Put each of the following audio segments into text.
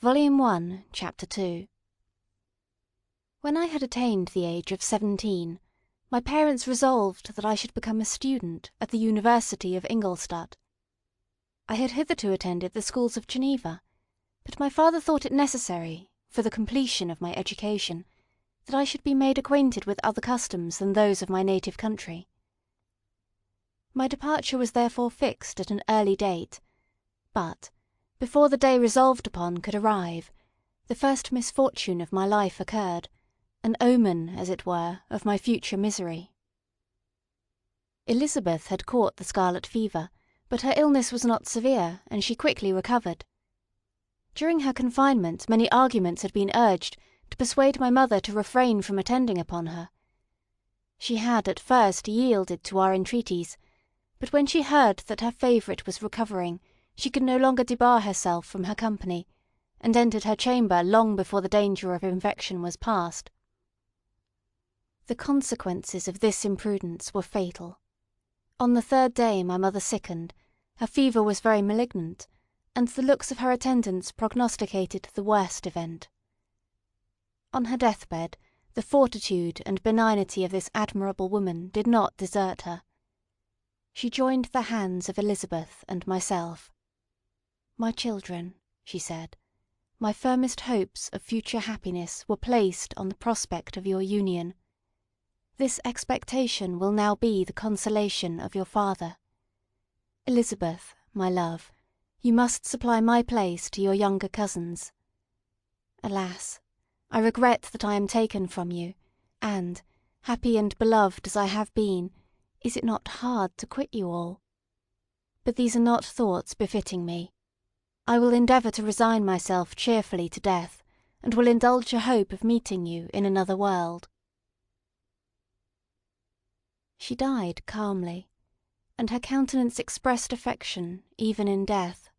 Volume 1, Chapter 2. When I had attained the age of 17, my parents resolved that I should become a student at the University of Ingolstadt. I had hitherto attended the schools of Geneva, but my father thought it necessary, for the completion of my education, that I should be made acquainted with other customs than those of my native country. My departure was therefore fixed at an early date, but, before the day resolved upon could arrive, the first misfortune of my life occurred, an omen, as it were, of my future misery. Elizabeth had caught the scarlet fever, but her illness was not severe, and she quickly recovered. During her confinement many arguments had been urged to persuade my mother to refrain from attending upon her. She had at first yielded to our entreaties, but when she heard that her favourite was recovering, she could no longer debar herself from her company, and entered her chamber long before the danger of infection was past. The consequences of this imprudence were fatal. On the third day my mother sickened, her fever was very malignant, and the looks of her attendants prognosticated the worst event. On her deathbed, the fortitude and benignity of this admirable woman did not desert her. She joined the hands of Elizabeth and myself. "My children," she said, "my firmest hopes of future happiness were placed on the prospect of your union. This expectation will now be the consolation of your father. Elizabeth, my love, you must supply my place to your younger cousins. Alas! I regret that I am taken from you, and, happy and beloved as I have been, is it not hard to quit you all? But these are not thoughts befitting me. I will endeavour to resign myself cheerfully to death, and will indulge a hope of meeting you in another world." She died calmly, and her countenance expressed affection even in death.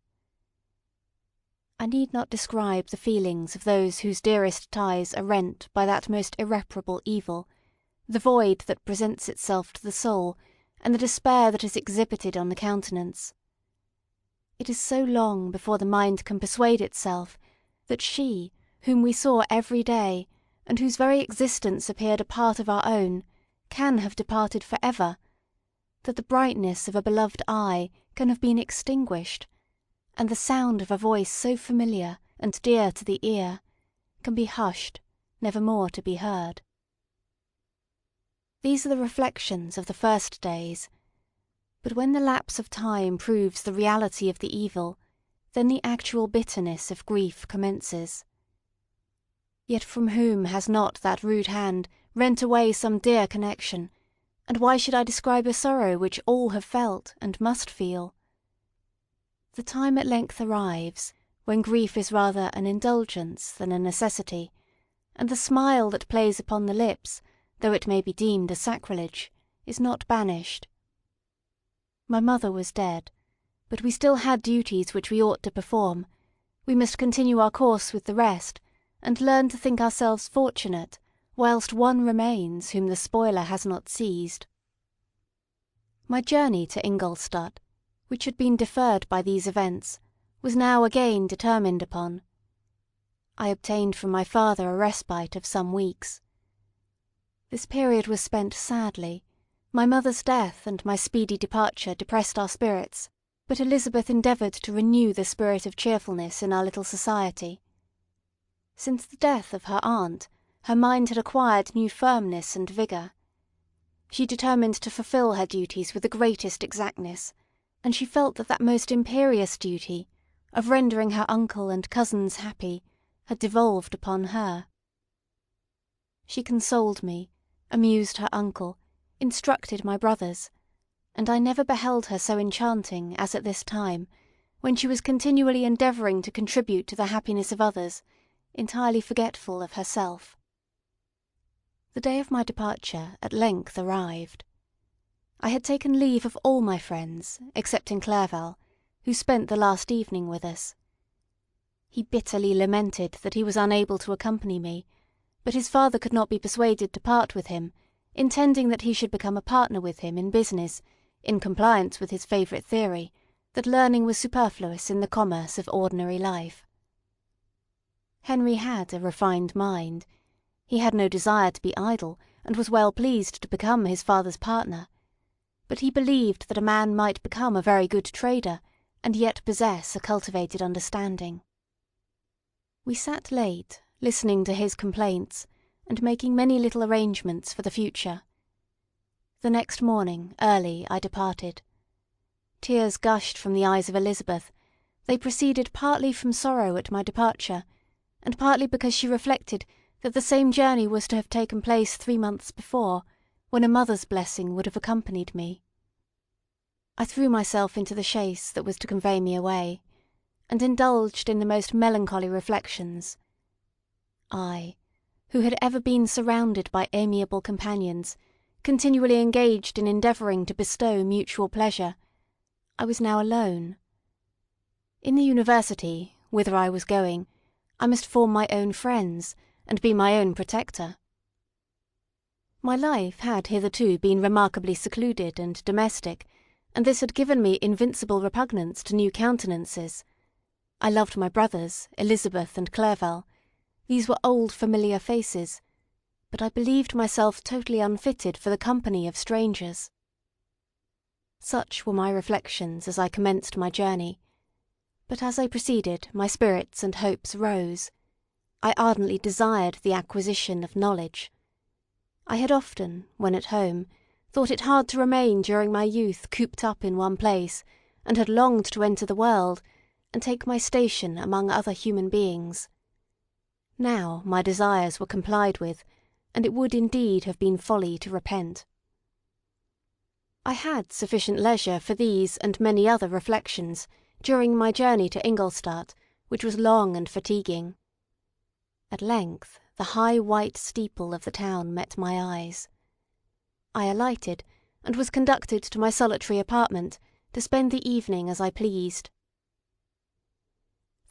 I need not describe the feelings of those whose dearest ties are rent by that most irreparable evil, the void that presents itself to the soul, and the despair that is exhibited on the countenance. It is so long before the mind can persuade itself that she, whom we saw every day, and whose very existence appeared a part of our own, can have departed for ever, that the brightness of a beloved eye can have been extinguished, and the sound of a voice so familiar and dear to the ear can be hushed, never more to be heard. These are the reflections of the first days, but when the lapse of time proves the reality of the evil, then the actual bitterness of grief commences. Yet from whom has not that rude hand rent away some dear connection, and why should I describe a sorrow which all have felt and must feel? The time at length arrives, when grief is rather an indulgence than a necessity, and the smile that plays upon the lips, though it may be deemed a sacrilege, is not banished. My mother was dead, but we still had duties which we ought to perform. We must continue our course with the rest, and learn to think ourselves fortunate, whilst one remains whom the spoiler has not seized. My journey to Ingolstadt, which had been deferred by these events, was now again determined upon. I obtained from my father a respite of some weeks. This period was spent sadly. My mother's death and my speedy departure depressed our spirits, but Elizabeth endeavoured to renew the spirit of cheerfulness in our little society. Since the death of her aunt, her mind had acquired new firmness and vigour. She determined to fulfil her duties with the greatest exactness, and she felt that most imperious duty, of rendering her uncle and cousins happy, had devolved upon her. She consoled me, amused her uncle, instructed my brothers, and I never beheld her so enchanting as at this time, when she was continually endeavouring to contribute to the happiness of others, entirely forgetful of herself. The day of my departure at length arrived. I had taken leave of all my friends, excepting Clerval, who spent the last evening with us. He bitterly lamented that he was unable to accompany me, but his father could not be persuaded to part with him, intending that he should become a partner with him in business, in compliance with his favourite theory, that learning was superfluous in the commerce of ordinary life. Henry had a refined mind. He had no desire to be idle, and was well pleased to become his father's partner. But he believed that a man might become a very good trader, and yet possess a cultivated understanding. We sat late, listening to his complaints, and making many little arrangements for the future. The next morning, early, I departed. Tears gushed from the eyes of Elizabeth. They proceeded partly from sorrow at my departure, and partly because she reflected that the same journey was to have taken place 3 months before, when a mother's blessing would have accompanied me. I threw myself into the chaise that was to convey me away, and indulged in the most melancholy reflections. I, who had ever been surrounded by amiable companions, continually engaged in endeavouring to bestow mutual pleasure, I was now alone. In the university, whither I was going, I must form my own friends, and be my own protector. My life had hitherto been remarkably secluded and domestic, and this had given me invincible repugnance to new countenances. I loved my brothers, Elizabeth and Clerval. These were old familiar faces, but I believed myself totally unfitted for the company of strangers. Such were my reflections as I commenced my journey, but as I proceeded my spirits and hopes rose. I ardently desired the acquisition of knowledge. I had often, when at home, thought it hard to remain during my youth cooped up in one place, and had longed to enter the world, and take my station among other human beings. Now my desires were complied with, and it would indeed have been folly to repent. I had sufficient leisure for these and many other reflections during my journey to Ingolstadt, which was long and fatiguing. At length the high white steeple of the town met my eyes. I alighted, and was conducted to my solitary apartment, to spend the evening as I pleased.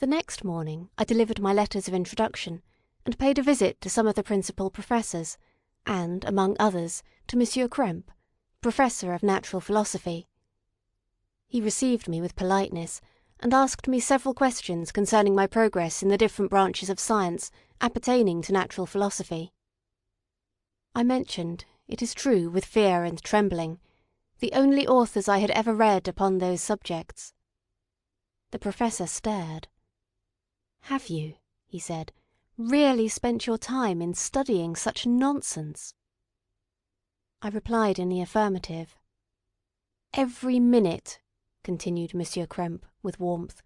The next morning I delivered my letters of introduction, and paid a visit to some of the principal professors, and, among others, to Monsieur Krempe, Professor of Natural Philosophy. He received me with politeness, and asked me several questions concerning my progress in the different branches of science appertaining to natural philosophy. I mentioned, it is true, with fear and trembling, the only authors I had ever read upon those subjects. The Professor stared. "Have you," he said, "really spent your time in studying such nonsense?" I replied in the affirmative. "Every minute," continued Monsieur Krempe, with warmth,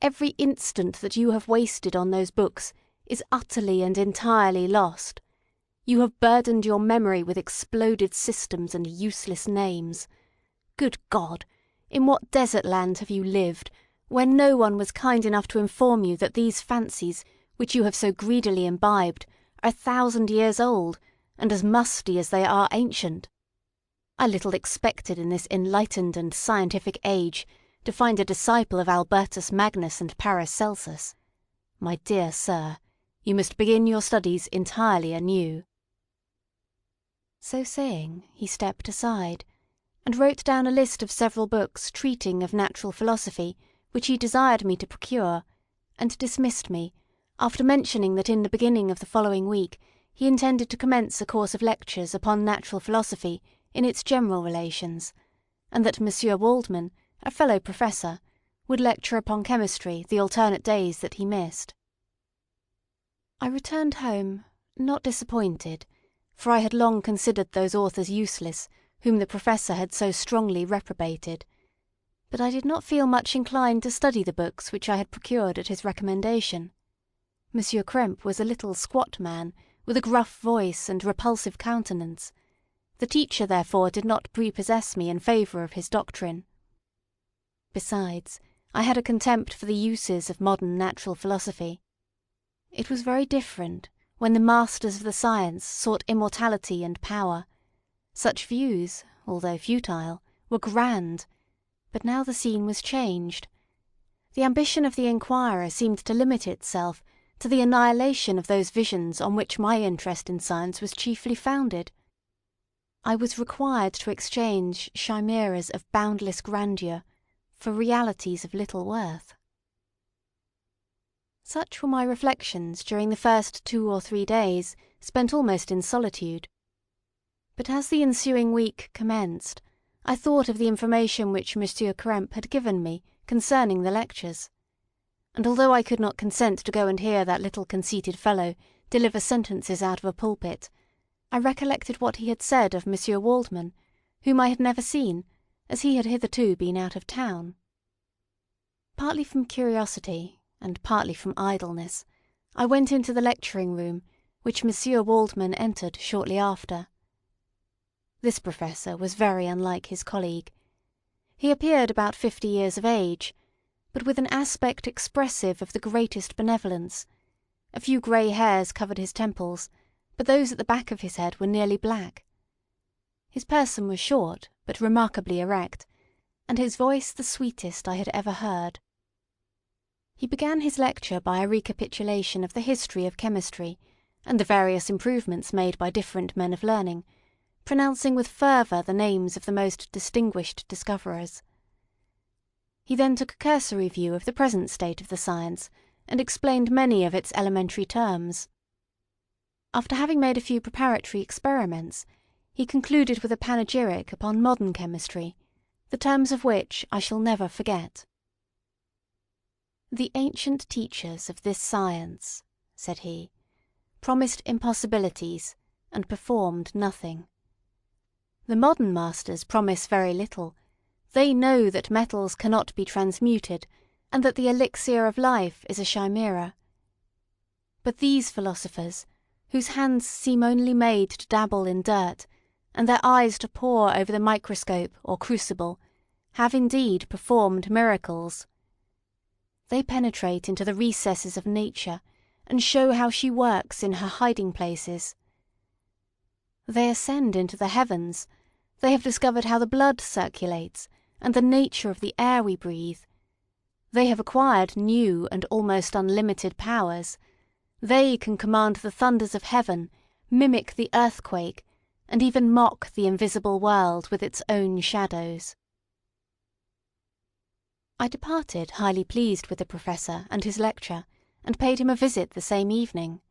"every instant that you have wasted on those books is utterly and entirely lost. You have burdened your memory with exploded systems and useless names. Good God! In what desert land have you lived, where no one was kind enough to inform you that these fancies, which you have so greedily imbibed, are 1,000 years old, and as musty as they are ancient? I little expected in this enlightened and scientific age to find a disciple of Albertus Magnus and Paracelsus. My dear sir, you must begin your studies entirely anew." So saying, he stepped aside, and wrote down a list of several books treating of natural philosophy, which he desired me to procure, and dismissed me, after mentioning that in the beginning of the following week he intended to commence a course of lectures upon natural philosophy in its general relations, and that Monsieur Waldman, a fellow professor, would lecture upon chemistry the alternate days that he missed. I returned home, not disappointed, for I had long considered those authors useless whom the Professor had so strongly reprobated, but I did not feel much inclined to study the books which I had procured at his recommendation. Monsieur Krempe was a little squat man, with a gruff voice and repulsive countenance. The teacher therefore did not prepossess me in favour of his doctrine. Besides, I had a contempt for the uses of modern natural philosophy. It was very different when the masters of the science sought immortality and power. Such views, although futile, were grand, but now the scene was changed. The ambition of the inquirer seemed to limit itself to the annihilation of those visions on which my interest in science was chiefly founded. I was required to exchange chimeras of boundless grandeur for realities of little worth. Such were my reflections during the first 2 or 3 days, spent almost in solitude. But as the ensuing week commenced, I thought of the information which Monsieur Krempe had given me concerning the lectures, and although I could not consent to go and hear that little conceited fellow deliver sentences out of a pulpit, I recollected what he had said of Monsieur Waldman, whom I had never seen, as he had hitherto been out of town. Partly from curiosity, and partly from idleness, I went into the lecturing room, which Monsieur Waldman entered shortly after. This professor was very unlike his colleague. He appeared about 50 years of age, but with an aspect expressive of the greatest benevolence. A few grey hairs covered his temples, but those at the back of his head were nearly black. His person was short, but remarkably erect, and his voice the sweetest I had ever heard. He began his lecture by a recapitulation of the history of chemistry, and the various improvements made by different men of learning, pronouncing with fervour the names of the most distinguished discoverers. He then took a cursory view of the present state of the science, and explained many of its elementary terms. After having made a few preparatory experiments, he concluded with a panegyric upon modern chemistry, the terms of which I shall never forget. "The ancient teachers of this science," said he, "promised impossibilities, and performed nothing. The modern masters promise very little. They know that metals cannot be transmuted, and that the elixir of life is a chimera. But these philosophers, whose hands seem only made to dabble in dirt, and their eyes to pore over the microscope or crucible, have indeed performed miracles. They penetrate into the recesses of nature, and show how she works in her hiding places. They ascend into the heavens. They have discovered how the blood circulates, and the nature of the air we breathe. They have acquired new and almost unlimited powers. They can command the thunders of heaven, mimic the earthquake, and even mock the invisible world with its own shadows." I departed highly pleased with the professor and his lecture, and paid him a visit the same evening.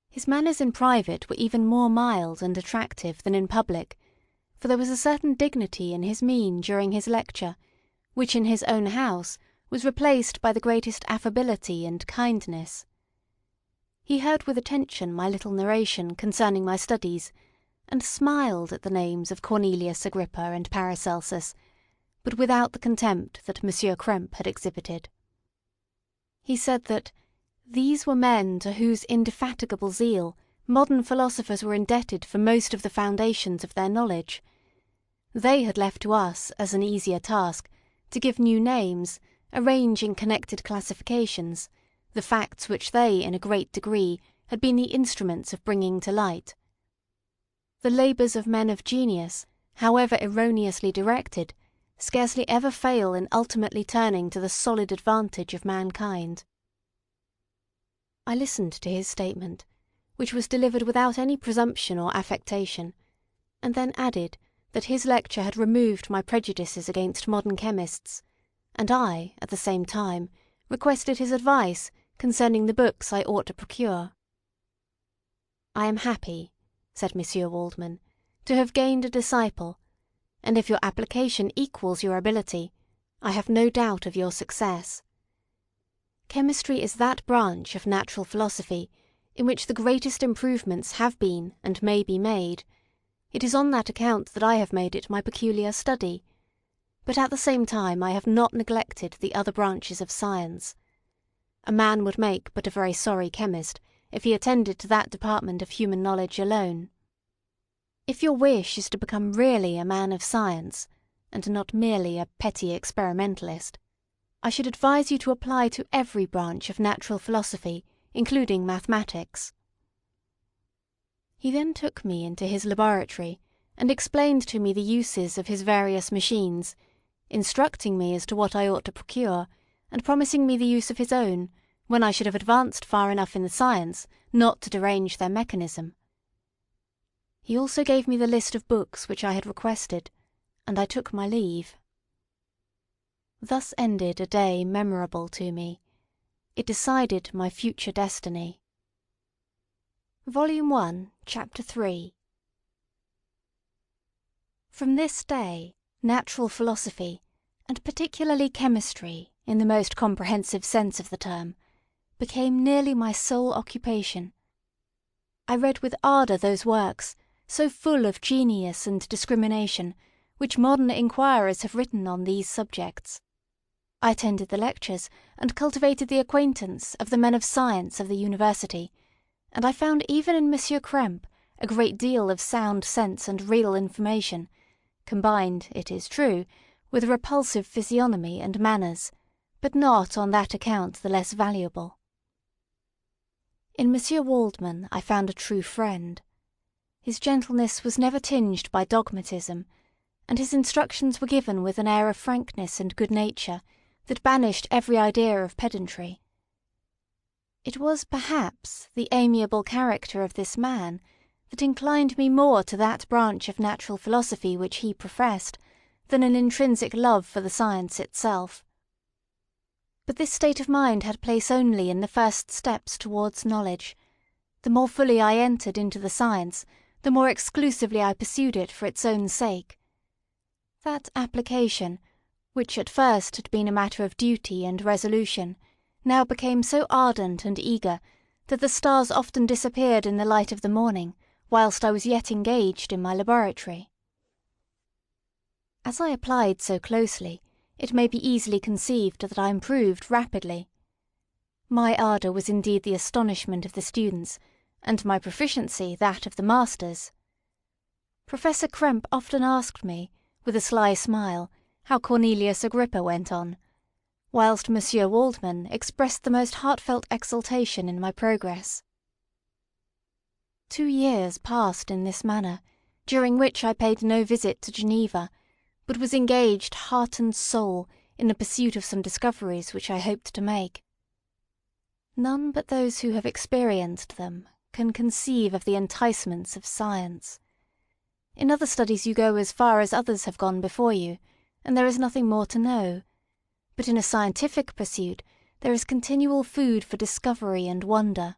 His manners in private were even more mild and attractive than in public, for there was a certain dignity in his mien during his lecture, which in his own house was replaced by the greatest affability and kindness. He heard with attention my little narration concerning my studies, and smiled at the names of Cornelius Agrippa and Paracelsus, but without the contempt that Monsieur Krempe had exhibited. He said that these were men to whose indefatigable zeal modern philosophers were indebted for most of the foundations of their knowledge. They had left to us as an easier task to give new names, arrange in connected classifications, the facts which they in a great degree had been the instruments of bringing to light. The labours of men of genius, however erroneously directed, scarcely ever fail in ultimately turning to the solid advantage of mankind. I listened to his statement, which was delivered without any presumption or affectation, and then added that his lecture had removed my prejudices against modern chemists, and I, at the same time, requested his advice concerning the books I ought to procure. "I am happy," said Monsieur Waldman, "to have gained a disciple, and if your application equals your ability, I have no doubt of your success. Chemistry is that branch of natural philosophy in which the greatest improvements have been and may be made. It is on that account that I have made it my peculiar study, but at the same time I have not neglected the other branches of science. A man would make but a very sorry chemist if he attended to that department of human knowledge alone. If your wish is to become really a man of science, and not merely a petty experimentalist, I should advise you to apply to every branch of natural philosophy, including mathematics." He then took me into his laboratory, and explained to me the uses of his various machines, instructing me as to what I ought to procure, and promising me the use of his own, when I should have advanced far enough in the science not to derange their mechanism. He also gave me the list of books which I had requested, and I took my leave. Thus ended a day memorable to me. It decided my future destiny. Volume 1, Chapter 3. From this day, natural philosophy, and particularly chemistry, in the most comprehensive sense of the term, became nearly my sole occupation. I read with ardour those works, so full of genius and discrimination, which modern inquirers have written on these subjects. I attended the lectures, and cultivated the acquaintance of the men of science of the university, and I found even in Monsieur Krempe a great deal of sound sense and real information, combined, it is true, with a repulsive physiognomy and manners, but not on that account the less valuable. In Monsieur Waldman I found a true friend. His gentleness was never tinged by dogmatism, and his instructions were given with an air of frankness and good nature that banished every idea of pedantry. It was, perhaps, the amiable character of this man that inclined me more to that branch of natural philosophy which he professed, than an intrinsic love for the science itself. But this state of mind had place only in the first steps towards knowledge. The more fully I entered into the science, the more exclusively I pursued it for its own sake. That application, which at first had been a matter of duty and resolution, now became so ardent and eager that the stars often disappeared in the light of the morning, whilst I was yet engaged in my laboratory. As I applied so closely, it may be easily conceived that I improved rapidly. My ardour was indeed the astonishment of the students, and my proficiency that of the masters. Professor Krempe often asked me, with a sly smile, how Cornelius Agrippa went on, whilst Monsieur Waldman expressed the most heartfelt exultation in my progress. 2 years passed in this manner, during which I paid no visit to Geneva, but was engaged heart and soul in the pursuit of some discoveries which I hoped to make. None but those who have experienced them can conceive of the enticements of science. In other studies you go as far as others have gone before you, and there is nothing more to know. But in a scientific pursuit there is continual food for discovery and wonder.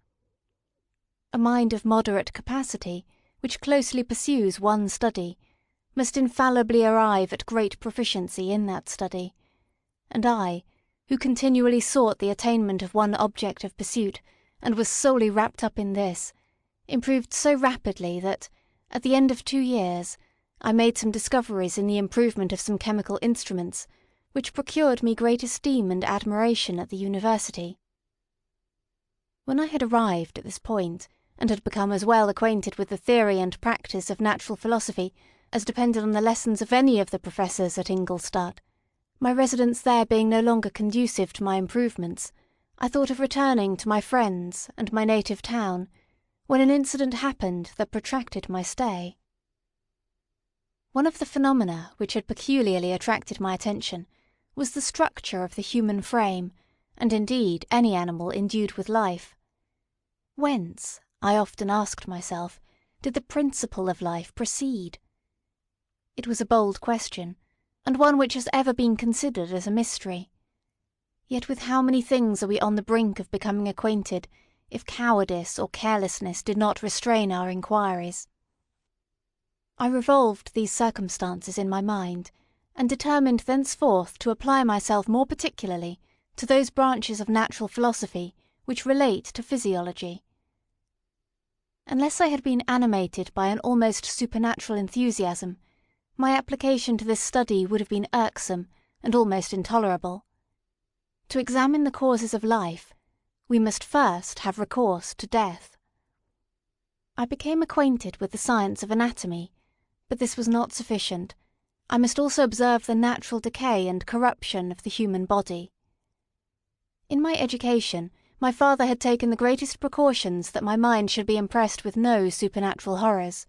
A mind of moderate capacity, which closely pursues one study, must infallibly arrive at great proficiency in that study, and I, who continually sought the attainment of one object of pursuit, and was solely wrapped up in this, improved so rapidly that, at the end of 2 years, I made some discoveries in the improvement of some chemical instruments, which procured me great esteem and admiration at the university. When I had arrived at this point, and had become as well acquainted with the theory and practice of natural philosophy as depended on the lessons of any of the professors at Ingolstadt, my residence there being no longer conducive to my improvements, I thought of returning to my friends and my native town, when an incident happened that protracted my stay. One of the phenomena which had peculiarly attracted my attention was the structure of the human frame, and indeed any animal endued with life. Whence, I often asked myself, did the principle of life proceed? It was a bold question, and one which has ever been considered as a mystery. Yet with how many things are we on the brink of becoming acquainted, if cowardice or carelessness did not restrain our inquiries? I revolved these circumstances in my mind, and determined thenceforth to apply myself more particularly to those branches of natural philosophy which relate to physiology. Unless I had been animated by an almost supernatural enthusiasm, my application to this study would have been irksome and almost intolerable. To examine the causes of life, we must first have recourse to death. I became acquainted with the science of anatomy, but this was not sufficient. I must also observe the natural decay and corruption of the human body. In my education, my father had taken the greatest precautions that my mind should be impressed with no supernatural horrors.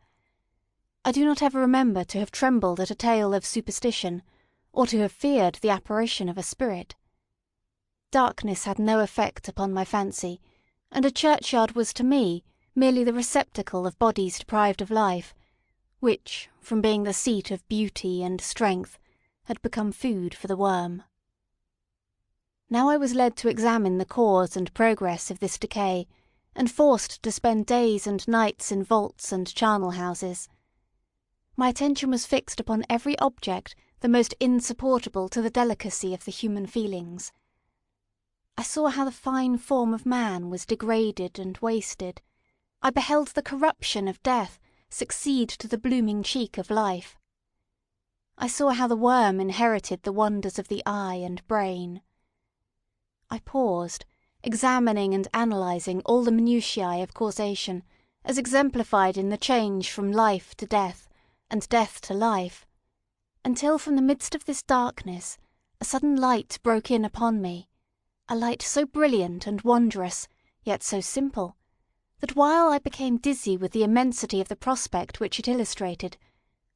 I do not ever remember to have trembled at a tale of superstition, or to have feared the apparition of a spirit. Darkness had no effect upon my fancy, and a churchyard was to me merely the receptacle of bodies deprived of life, which, from being the seat of beauty and strength, had become food for the worm. Now I was led to examine the cause and progress of this decay, and forced to spend days and nights in vaults and charnel houses. My attention was fixed upon every object the most insupportable to the delicacy of the human feelings. I saw how the fine form of man was degraded and wasted. I beheld the corruption of death succeed to the blooming cheek of life. I saw how the worm inherited the wonders of the eye and brain. I paused, examining and analysing all the minutiae of causation, as exemplified in the change from life to death, and death to life, until from the midst of this darkness a sudden light broke in upon me, a light so brilliant and wondrous, yet so simple, that while I became dizzy with the immensity of the prospect which it illustrated,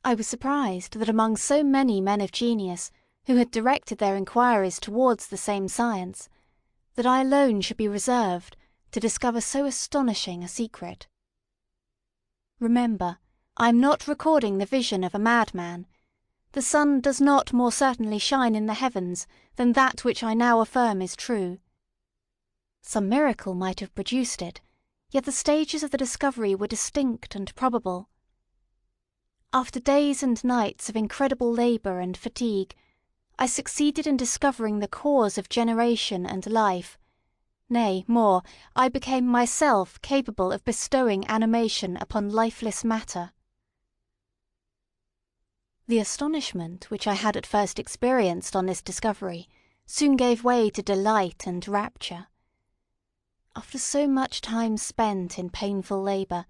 I was surprised that among so many men of genius who had directed their inquiries towards the same science, that I alone should be reserved to discover so astonishing a secret. Remember, I am not recording the vision of a madman. The sun does not more certainly shine in the heavens than that which I now affirm is true. Some miracle might have produced it, yet the stages of the discovery were distinct and probable. After days and nights of incredible labour and fatigue, I succeeded in discovering the cause of generation and life. Nay, more, I became myself capable of bestowing animation upon lifeless matter. The astonishment which I had at first experienced on this discovery soon gave way to delight and rapture. After so much time spent in painful labour,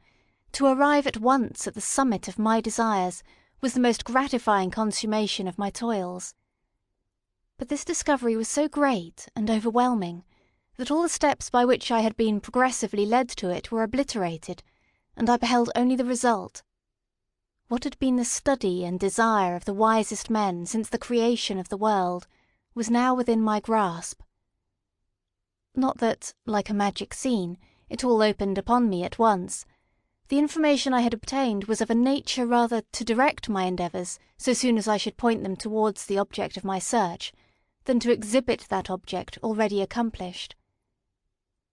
to arrive at once at the summit of my desires was the most gratifying consummation of my toils. But this discovery was so great and overwhelming that all the steps by which I had been progressively led to it were obliterated, and I beheld only the result. What had been the study and desire of the wisest men since the creation of the world was now within my grasp. Not that, like a magic scene, it all opened upon me at once. The information I had obtained was of a nature rather to direct my endeavours so soon as I should point them towards the object of my search, than to exhibit that object already accomplished.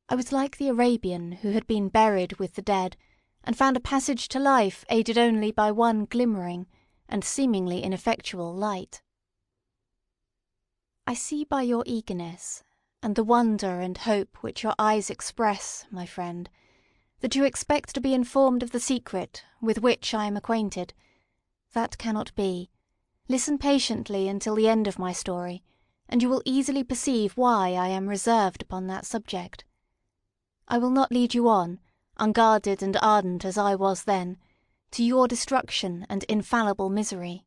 I was like the Arabian who had been buried with the dead, and found a passage to life aided only by one glimmering, and seemingly ineffectual, light. I see by your eagerness, and the wonder and hope which your eyes express, my friend, that you expect to be informed of the secret with which I am acquainted. That cannot be. Listen patiently until the end of my story, and you will easily perceive why I am reserved upon that subject. I will not lead you on, unguarded and ardent as I was then, to your destruction and infallible misery.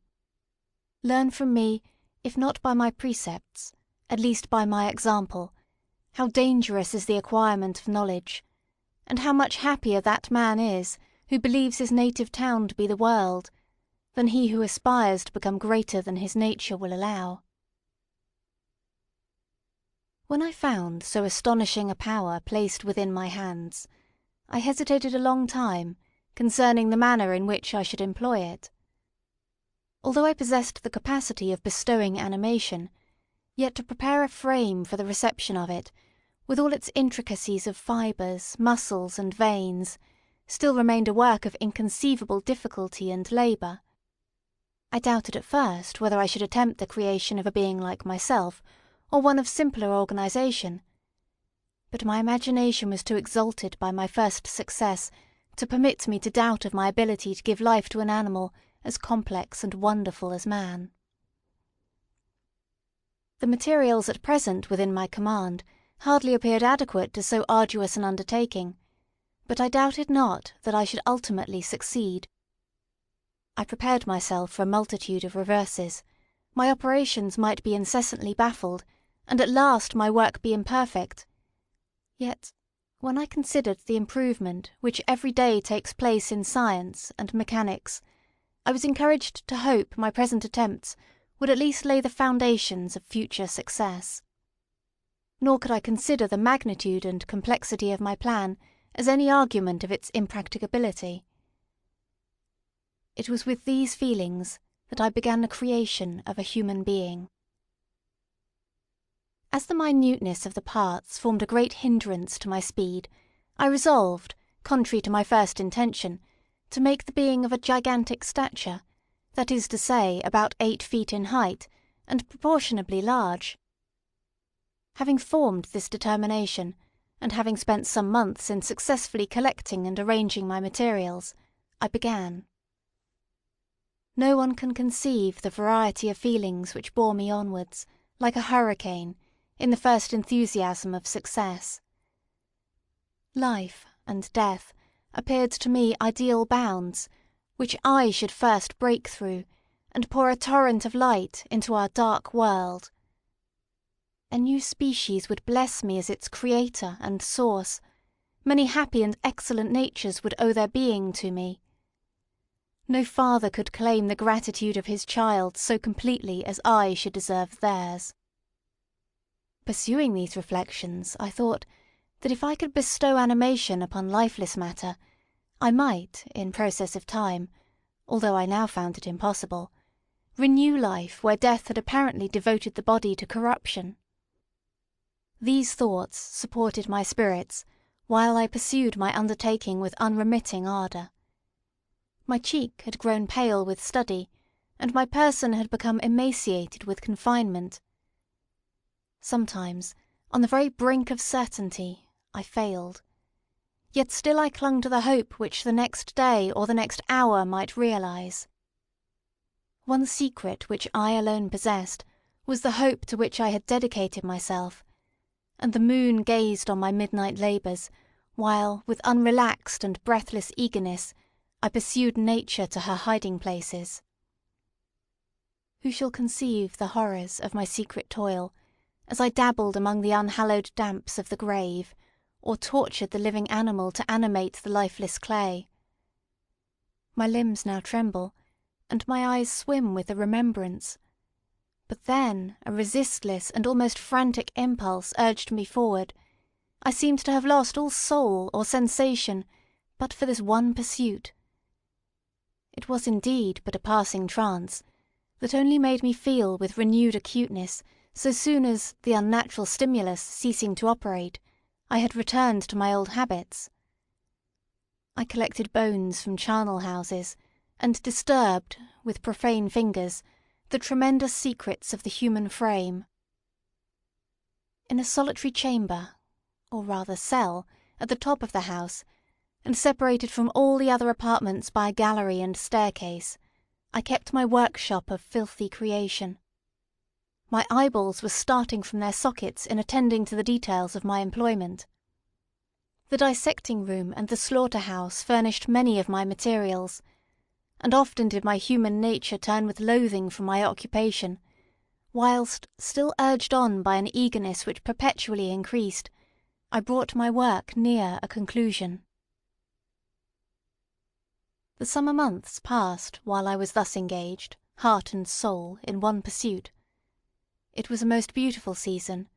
Learn from me, if not by my precepts, at least by my example, how dangerous is the acquirement of knowledge, and how much happier that man is who believes his native town to be the world, than he who aspires to become greater than his nature will allow. When I found so astonishing a power placed within my hands, I hesitated a long time concerning the manner in which I should employ it. Although I possessed the capacity of bestowing animation, yet to prepare a frame for the reception of it, with all its intricacies of fibres, muscles, and veins, still remained a work of inconceivable difficulty and labour. I doubted at first whether I should attempt the creation of a being like myself, or one of simpler organisation. But my imagination was too exalted by my first success to permit me to doubt of my ability to give life to an animal as complex and wonderful as man. The materials at present within my command hardly appeared adequate to so arduous an undertaking, but I doubted not that I should ultimately succeed. I prepared myself for a multitude of reverses. My operations might be incessantly baffled, and at last my work be imperfect. Yet, when I considered the improvement which every day takes place in science and mechanics, I was encouraged to hope my present attempts would at least lay the foundations of future success. Nor could I consider the magnitude and complexity of my plan as any argument of its impracticability. It was with these feelings that I began the creation of a human being. As the minuteness of the parts formed a great hindrance to my speed, I resolved, contrary to my first intention, to make the being of a gigantic stature, that is to say, about 8 feet in height, and proportionably large. Having formed this determination, and having spent some months in successfully collecting and arranging my materials, I began. No one can conceive the variety of feelings which bore me onwards, like a hurricane, in the first enthusiasm of success. Life and death appeared to me ideal bounds, which I should first break through, and pour a torrent of light into our dark world. A new species would bless me as its creator and source. Many happy and excellent natures would owe their being to me. No father could claim the gratitude of his child so completely as I should deserve theirs. Pursuing these reflections, I thought that if I could bestow animation upon lifeless matter, I might, in process of time, although I now found it impossible, renew life where death had apparently devoted the body to corruption. These thoughts supported my spirits while I pursued my undertaking with unremitting ardour. My cheek had grown pale with study, and my person had become emaciated with confinement. Sometimes, on the very brink of certainty, I failed. Yet still I clung to the hope which the next day or the next hour might realise. One secret which I alone possessed was the hope to which I had dedicated myself, and the moon gazed on my midnight labours, while, with unrelaxed and breathless eagerness, I pursued nature to her hiding-places. Who shall conceive the horrors of my secret toil, as I dabbled among the unhallowed damps of the grave, or tortured the living animal to animate the lifeless clay? My limbs now tremble, and my eyes swim with the remembrance. But then a resistless and almost frantic impulse urged me forward. I seemed to have lost all soul or sensation, but for this one pursuit. It was indeed but a passing trance, that only made me feel with renewed acuteness so soon as, the unnatural stimulus ceasing to operate, I had returned to my old habits. I collected bones from charnel houses, and disturbed, with profane fingers, the tremendous secrets of the human frame. In a solitary chamber, or rather cell, at the top of the house, and separated from all the other apartments by a gallery and staircase, I kept my workshop of filthy creation. My eyeballs were starting from their sockets in attending to the details of my employment. The dissecting room and the slaughter-house furnished many of my materials, and often did my human nature turn with loathing from my occupation, whilst, still urged on by an eagerness which perpetually increased, I brought my work near a conclusion. The summer months passed while I was thus engaged, heart and soul, in one pursuit. It was a most beautiful season.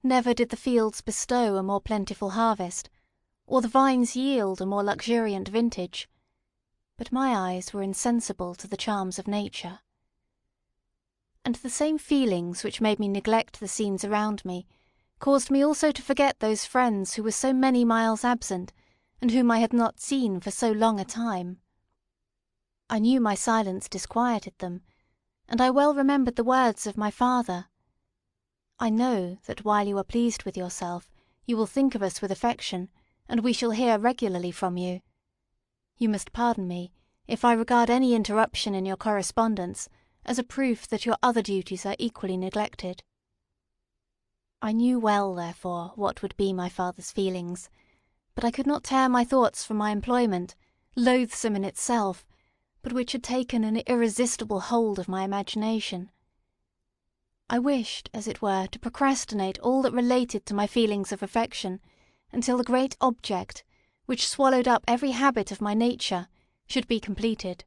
Never did the fields bestow a more plentiful harvest, or the vines yield a more luxuriant vintage. But my eyes were insensible to the charms of nature. And the same feelings which made me neglect the scenes around me caused me also to forget those friends who were so many miles absent, and whom I had not seen for so long a time. I knew my silence disquieted them, and I well remembered the words of my father. I know that while you are pleased with yourself, you will think of us with affection, and we shall hear regularly from you. You must pardon me if I regard any interruption in your correspondence as a proof that your other duties are equally neglected. I knew well, therefore, what would be my father's feelings, but I could not tear my thoughts from my employment, loathsome in itself, but which had taken an irresistible hold of my imagination. I wished, as it were, to procrastinate all that related to my feelings of affection, until the great object, which swallowed up every habit of my nature, should be completed.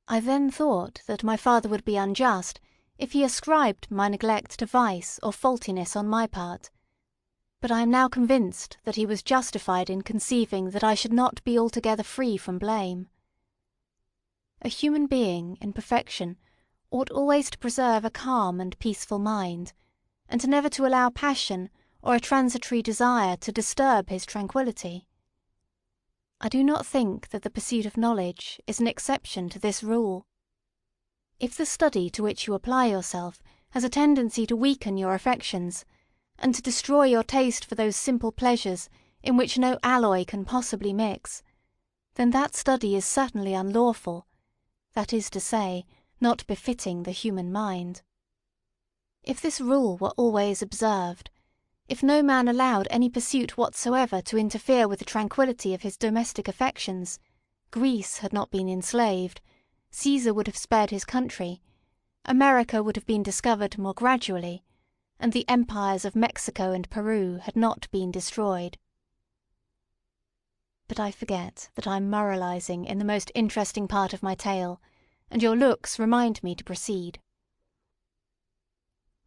I then thought that my father would be unjust if he ascribed my neglect to vice or faultiness on my part, but I am now convinced that he was justified in conceiving that I should not be altogether free from blame. A human being in perfection ought always to preserve a calm and peaceful mind, and never to allow passion or a transitory desire to disturb his tranquillity. I do not think that the pursuit of knowledge is an exception to this rule. If the study to which you apply yourself has a tendency to weaken your affections, and to destroy your taste for those simple pleasures in which no alloy can possibly mix, then that study is certainly unlawful, that is to say, not befitting the human mind. If this rule were always observed, if no man allowed any pursuit whatsoever to interfere with the tranquillity of his domestic affections, Greece had not been enslaved, Caesar would have spared his country, America would have been discovered more gradually, and the empires of Mexico and Peru had not been destroyed. But I forget that I am moralizing in the most interesting part of my tale, and your looks remind me to proceed.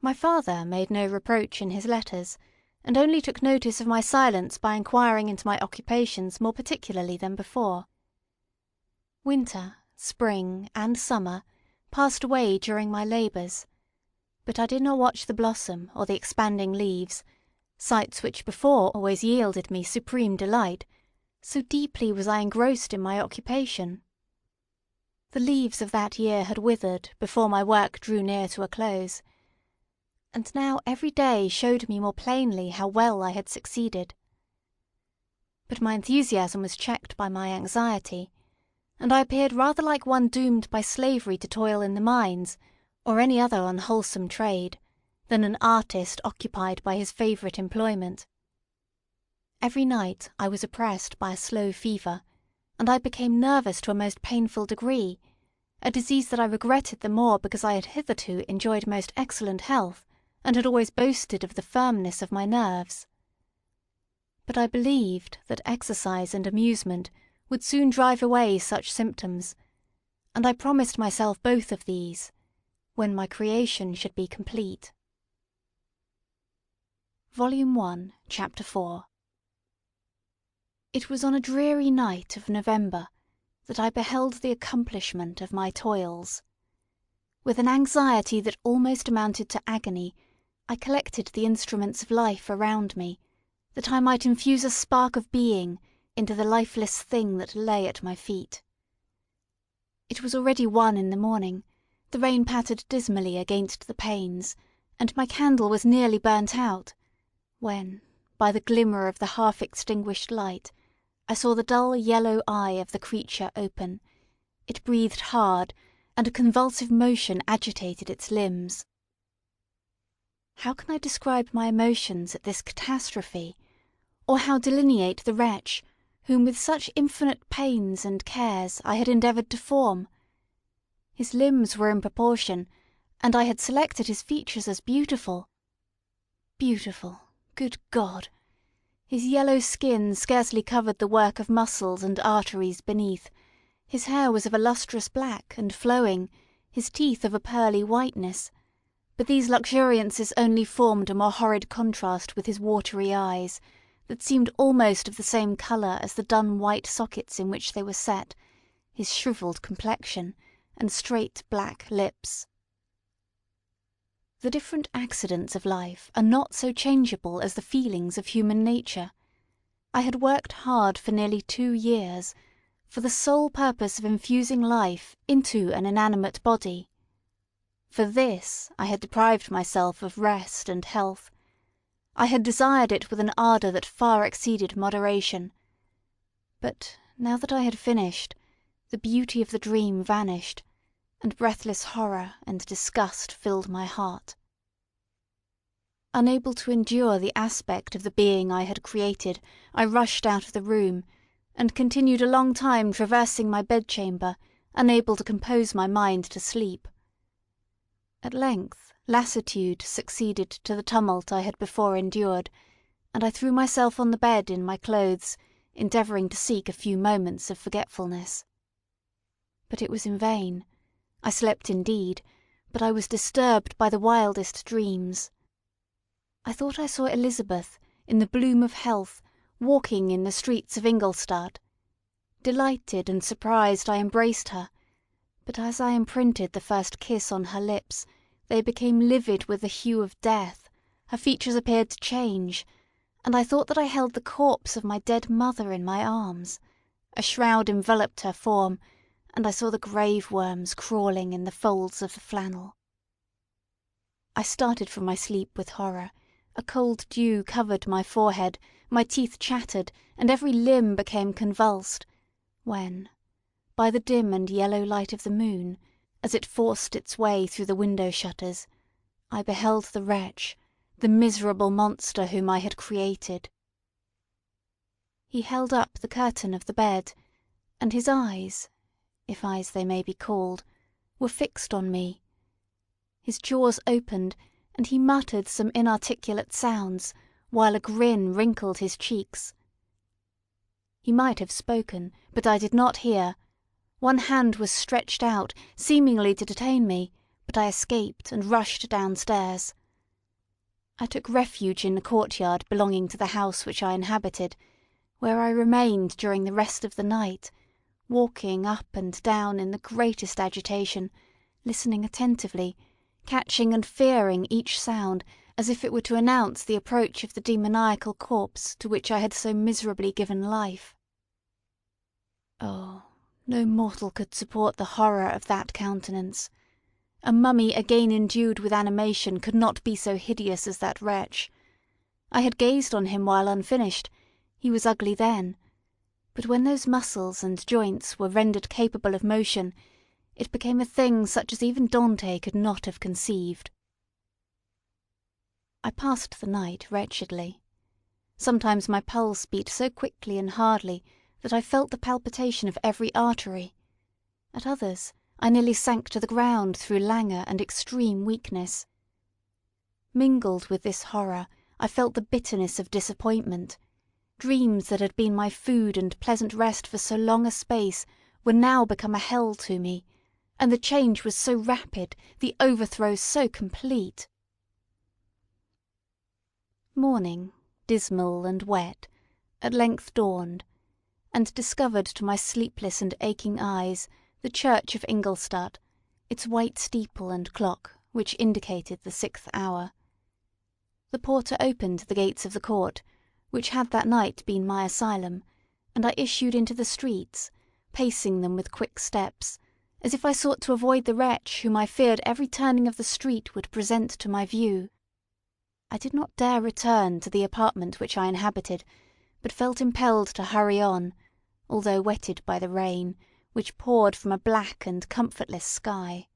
My father made no reproach in his letters, and only took notice of my silence by inquiring into my occupations more particularly than before. Winter, spring, and summer passed away during my labours, but I did not watch the blossom or the expanding leaves, sights which before always yielded me supreme delight, so deeply was I engrossed in my occupation. The leaves of that year had withered before my work drew near to a close, and now every day showed me more plainly how well I had succeeded. But my enthusiasm was checked by my anxiety, and I appeared rather like one doomed by slavery to toil in the mines, or any other unwholesome trade, than an artist occupied by his favourite employment. Every night I was oppressed by a slow fever, and I became nervous to a most painful degree, a disease that I regretted the more because I had hitherto enjoyed most excellent health, and had always boasted of the firmness of my nerves. But I believed that exercise and amusement would soon drive away such symptoms, and I promised myself both of these, when my creation should be complete. Volume 1, Chapter 4. It was on a dreary night of November that I beheld the accomplishment of my toils. With an anxiety that almost amounted to agony, I collected the instruments of life around me, that I might infuse a spark of being into the lifeless thing that lay at my feet. It was already 1 in the morning, the rain pattered dismally against the panes, and my candle was nearly burnt out, when, by the glimmer of the half-extinguished light, I saw the dull yellow eye of the creature open. It breathed hard, and a convulsive motion agitated its limbs. How can I describe my emotions at this catastrophe, or how delineate the wretch whom with such infinite pains and cares I had endeavoured to form? His limbs were in proportion, and I had selected his features as beautiful. Beautiful, good God! His yellow skin scarcely covered the work of muscles and arteries beneath, his hair was of a lustrous black and flowing, his teeth of a pearly whiteness, but these luxuriances only formed a more horrid contrast with his watery eyes, that seemed almost of the same colour as the dun white sockets in which they were set, his shrivelled complexion, and straight black lips. The different accidents of life are not so changeable as the feelings of human nature. I had worked hard for nearly 2 years, for the sole purpose of infusing life into an inanimate body. For this I had deprived myself of rest and health. I had desired it with an ardour that far exceeded moderation. But now that I had finished, the beauty of the dream vanished, and breathless horror and disgust filled my heart. Unable to endure the aspect of the being I had created, I rushed out of the room, and continued a long time traversing my bedchamber, unable to compose my mind to sleep. At length lassitude succeeded to the tumult I had before endured, and I threw myself on the bed in my clothes, endeavouring to seek a few moments of forgetfulness. But it was in vain. I slept indeed, but I was disturbed by the wildest dreams. I thought I saw Elizabeth, in the bloom of health, walking in the streets of Ingolstadt. Delighted and surprised, I embraced her, but as I imprinted the first kiss on her lips, they became livid with the hue of death, Her features appeared to change, and I thought that I held the corpse of my dead mother in my arms. A shroud enveloped her form, and I saw the grave worms crawling in the folds of the flannel. I started from my sleep with horror. A cold dew covered my forehead, my teeth chattered, and every limb became convulsed, when, by the dim and yellow light of the moon, as it forced its way through the window shutters, I beheld the wretch, the miserable monster whom I had created. He held up the curtain of the bed, and his eyes, if eyes they may be called, were fixed on me. His jaws opened, and he muttered some inarticulate sounds, while a grin wrinkled his cheeks. He might have spoken, but I did not hear. One hand was stretched out, seemingly to detain me, but I escaped and rushed downstairs. I took refuge in the courtyard belonging to the house which I inhabited, where I remained during the rest of the night, walking up and down in the greatest agitation, listening attentively, catching and fearing each sound as if it were to announce the approach of the demoniacal corpse to which I had so miserably given life. Oh, no mortal could support the horror of that countenance. A mummy again endued with animation could not be so hideous as that wretch. I had gazed on him while unfinished. He was ugly then, but when those muscles and joints were rendered capable of motion, it became a thing such as even Dante could not have conceived. I passed the night wretchedly. Sometimes my pulse beat so quickly and hardly that I felt the palpitation of every artery. At others, I nearly sank to the ground through languor and extreme weakness. Mingled with this horror, I felt the bitterness of disappointment. Dreams that had been my food and pleasant rest for so long a space were now become a hell to me, and the change was so rapid, the overthrow so complete. Morning, dismal and wet, at length dawned, and discovered to my sleepless and aching eyes the church of Ingolstadt, its white steeple and clock, which indicated the 6th hour. The porter opened the gates of the court, which had that night been my asylum, and I issued into the streets, pacing them with quick steps, as if I sought to avoid the wretch whom I feared every turning of the street would present to my view. I did not dare return to the apartment which I inhabited, but felt impelled to hurry on, although wetted by the rain, which poured from a black and comfortless sky.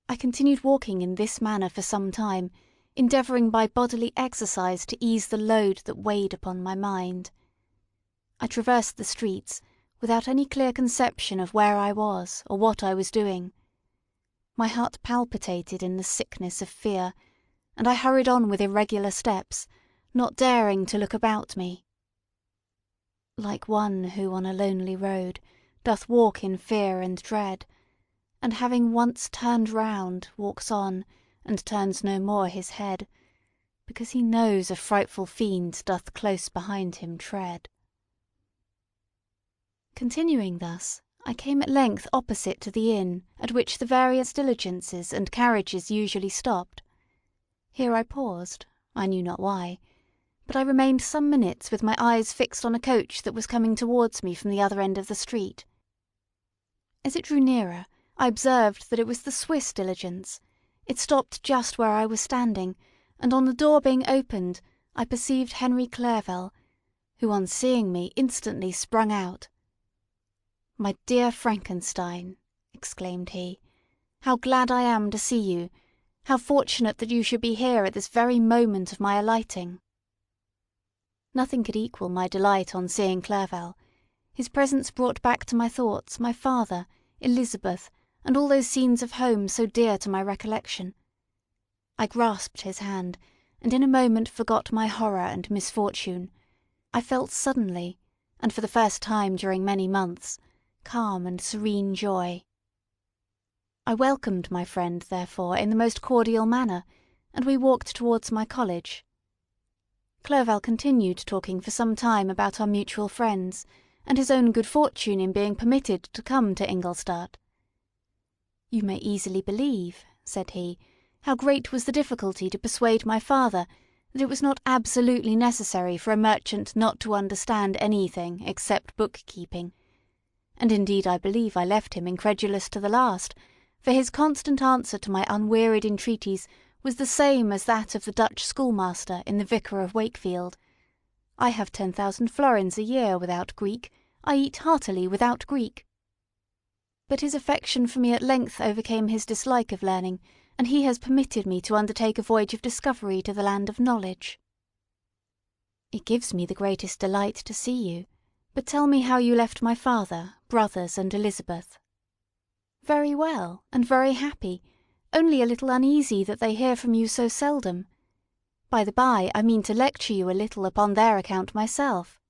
I continued walking in this manner for some time, endeavouring by bodily exercise to ease the load that weighed upon my mind. I traversed the streets without any clear conception of where I was or what I was doing. My heart palpitated in the sickness of fear, and I hurried on with irregular steps, not daring to look about me. Like one who on a lonely road doth walk in fear and dread, and having once turned round walks on, and turns no more his head, because he knows a frightful fiend doth close behind him tread. Continuing thus, I came at length opposite to the inn at which the various diligences and carriages usually stopped. Here I paused, I knew not why, but I remained some minutes with my eyes fixed on a coach that was coming towards me from the other end of the street. As it drew nearer, I observed that it was the Swiss diligence. It stopped just where I was standing, and on the door being opened, I perceived Henry Clerval, who on seeing me instantly sprung out. "My dear Frankenstein," exclaimed he, "how glad I am to see you! How fortunate that you should be here at this very moment of my alighting!" Nothing could equal my delight on seeing Clerval. His presence brought back to my thoughts my father, Elizabeth, and all those scenes of home so dear to my recollection. I grasped his hand, and in a moment forgot my horror and misfortune. I felt suddenly, and for the first time during many months, calm and serene joy. I welcomed my friend, therefore, in the most cordial manner, and we walked towards my college. Clerval continued talking for some time about our mutual friends, and his own good fortune in being permitted to come to Ingolstadt. "You may easily believe," said he, how great was the difficulty to persuade my father that it was not absolutely necessary for a merchant not to understand anything except bookkeeping, and indeed I believe I left him incredulous to the last, for his constant answer to my unwearied entreaties was the same as that of the Dutch schoolmaster in the Vicar of Wakefield. "I have 10,000 florins a year without Greek. I eat heartily without Greek." But his affection for me at length overcame his dislike of learning, and he has permitted me to undertake a voyage of discovery to the land of knowledge. "It gives me the greatest delight to see you. But tell me how you left my father, brothers, and Elizabeth." "Very well, and very happy, only a little uneasy that they hear from you so seldom. By the by, I mean to lecture you a little upon their account myself.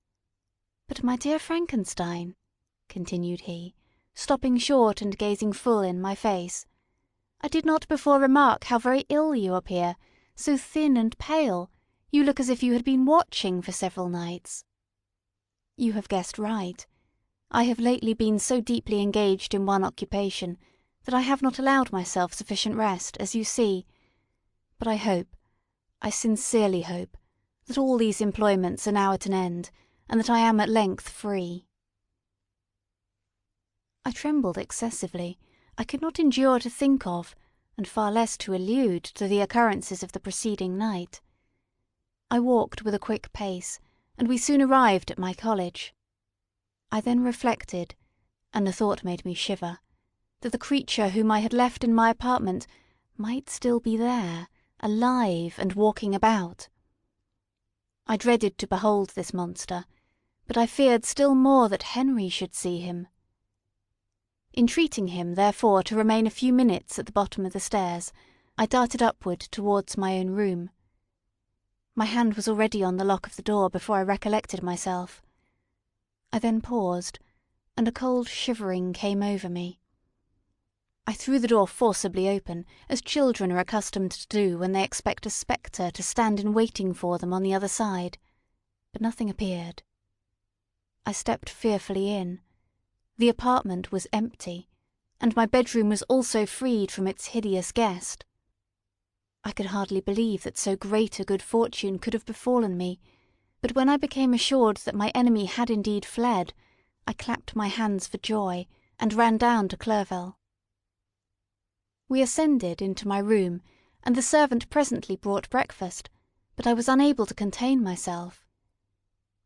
But, my dear Frankenstein," continued he, stopping short and gazing full in my face, "I did not before remark how very ill you appear, so thin and pale. You look as if you had been watching for several nights." "You have guessed right. I have lately been so deeply engaged in one occupation that I have not allowed myself sufficient rest, as you see. But I hope, I sincerely hope, that all these employments are now at an end, and that I am at length free." I trembled excessively. I could not endure to think of, and far less to allude to the occurrences of the preceding night. I walked with a quick pace, and we soon arrived at my college. I then reflected, and the thought made me shiver, that the creature whom I had left in my apartment might still be there, alive and walking about. I dreaded to behold this monster, but I feared still more that Henry should see him. Entreating him, therefore, to remain a few minutes at the bottom of the stairs, I darted upward towards my own room. My hand was already on the lock of the door before I recollected myself. I then paused, and a cold shivering came over me. I threw the door forcibly open, as children are accustomed to do when they expect a spectre to stand in waiting for them on the other side, but nothing appeared. I stepped fearfully in. The apartment was empty, and my bedroom was also freed from its hideous guest. I could hardly believe that so great a good fortune could have befallen me, but when I became assured that my enemy had indeed fled, I clapped my hands for joy, and ran down to Clerval. We ascended into my room, and the servant presently brought breakfast, but I was unable to contain myself.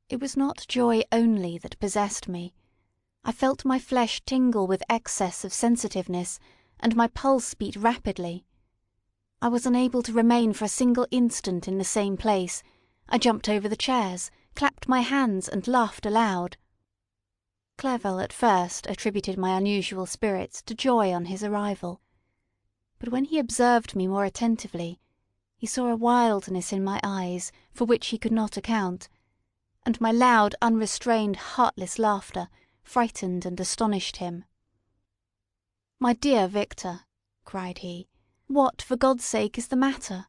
It was not joy only that possessed me. I felt my flesh tingle with excess of sensitiveness, and my pulse beat rapidly. I was unable to remain for a single instant in the same place. I jumped over the chairs, clapped my hands, and laughed aloud. Clerval at first attributed my unusual spirits to joy on his arrival, but when he observed me more attentively, he saw a wildness in my eyes for which he could not account, and my loud, unrestrained, heartless laughter frightened and astonished him. "My dear Victor," cried he, "what, for God's sake, is the matter?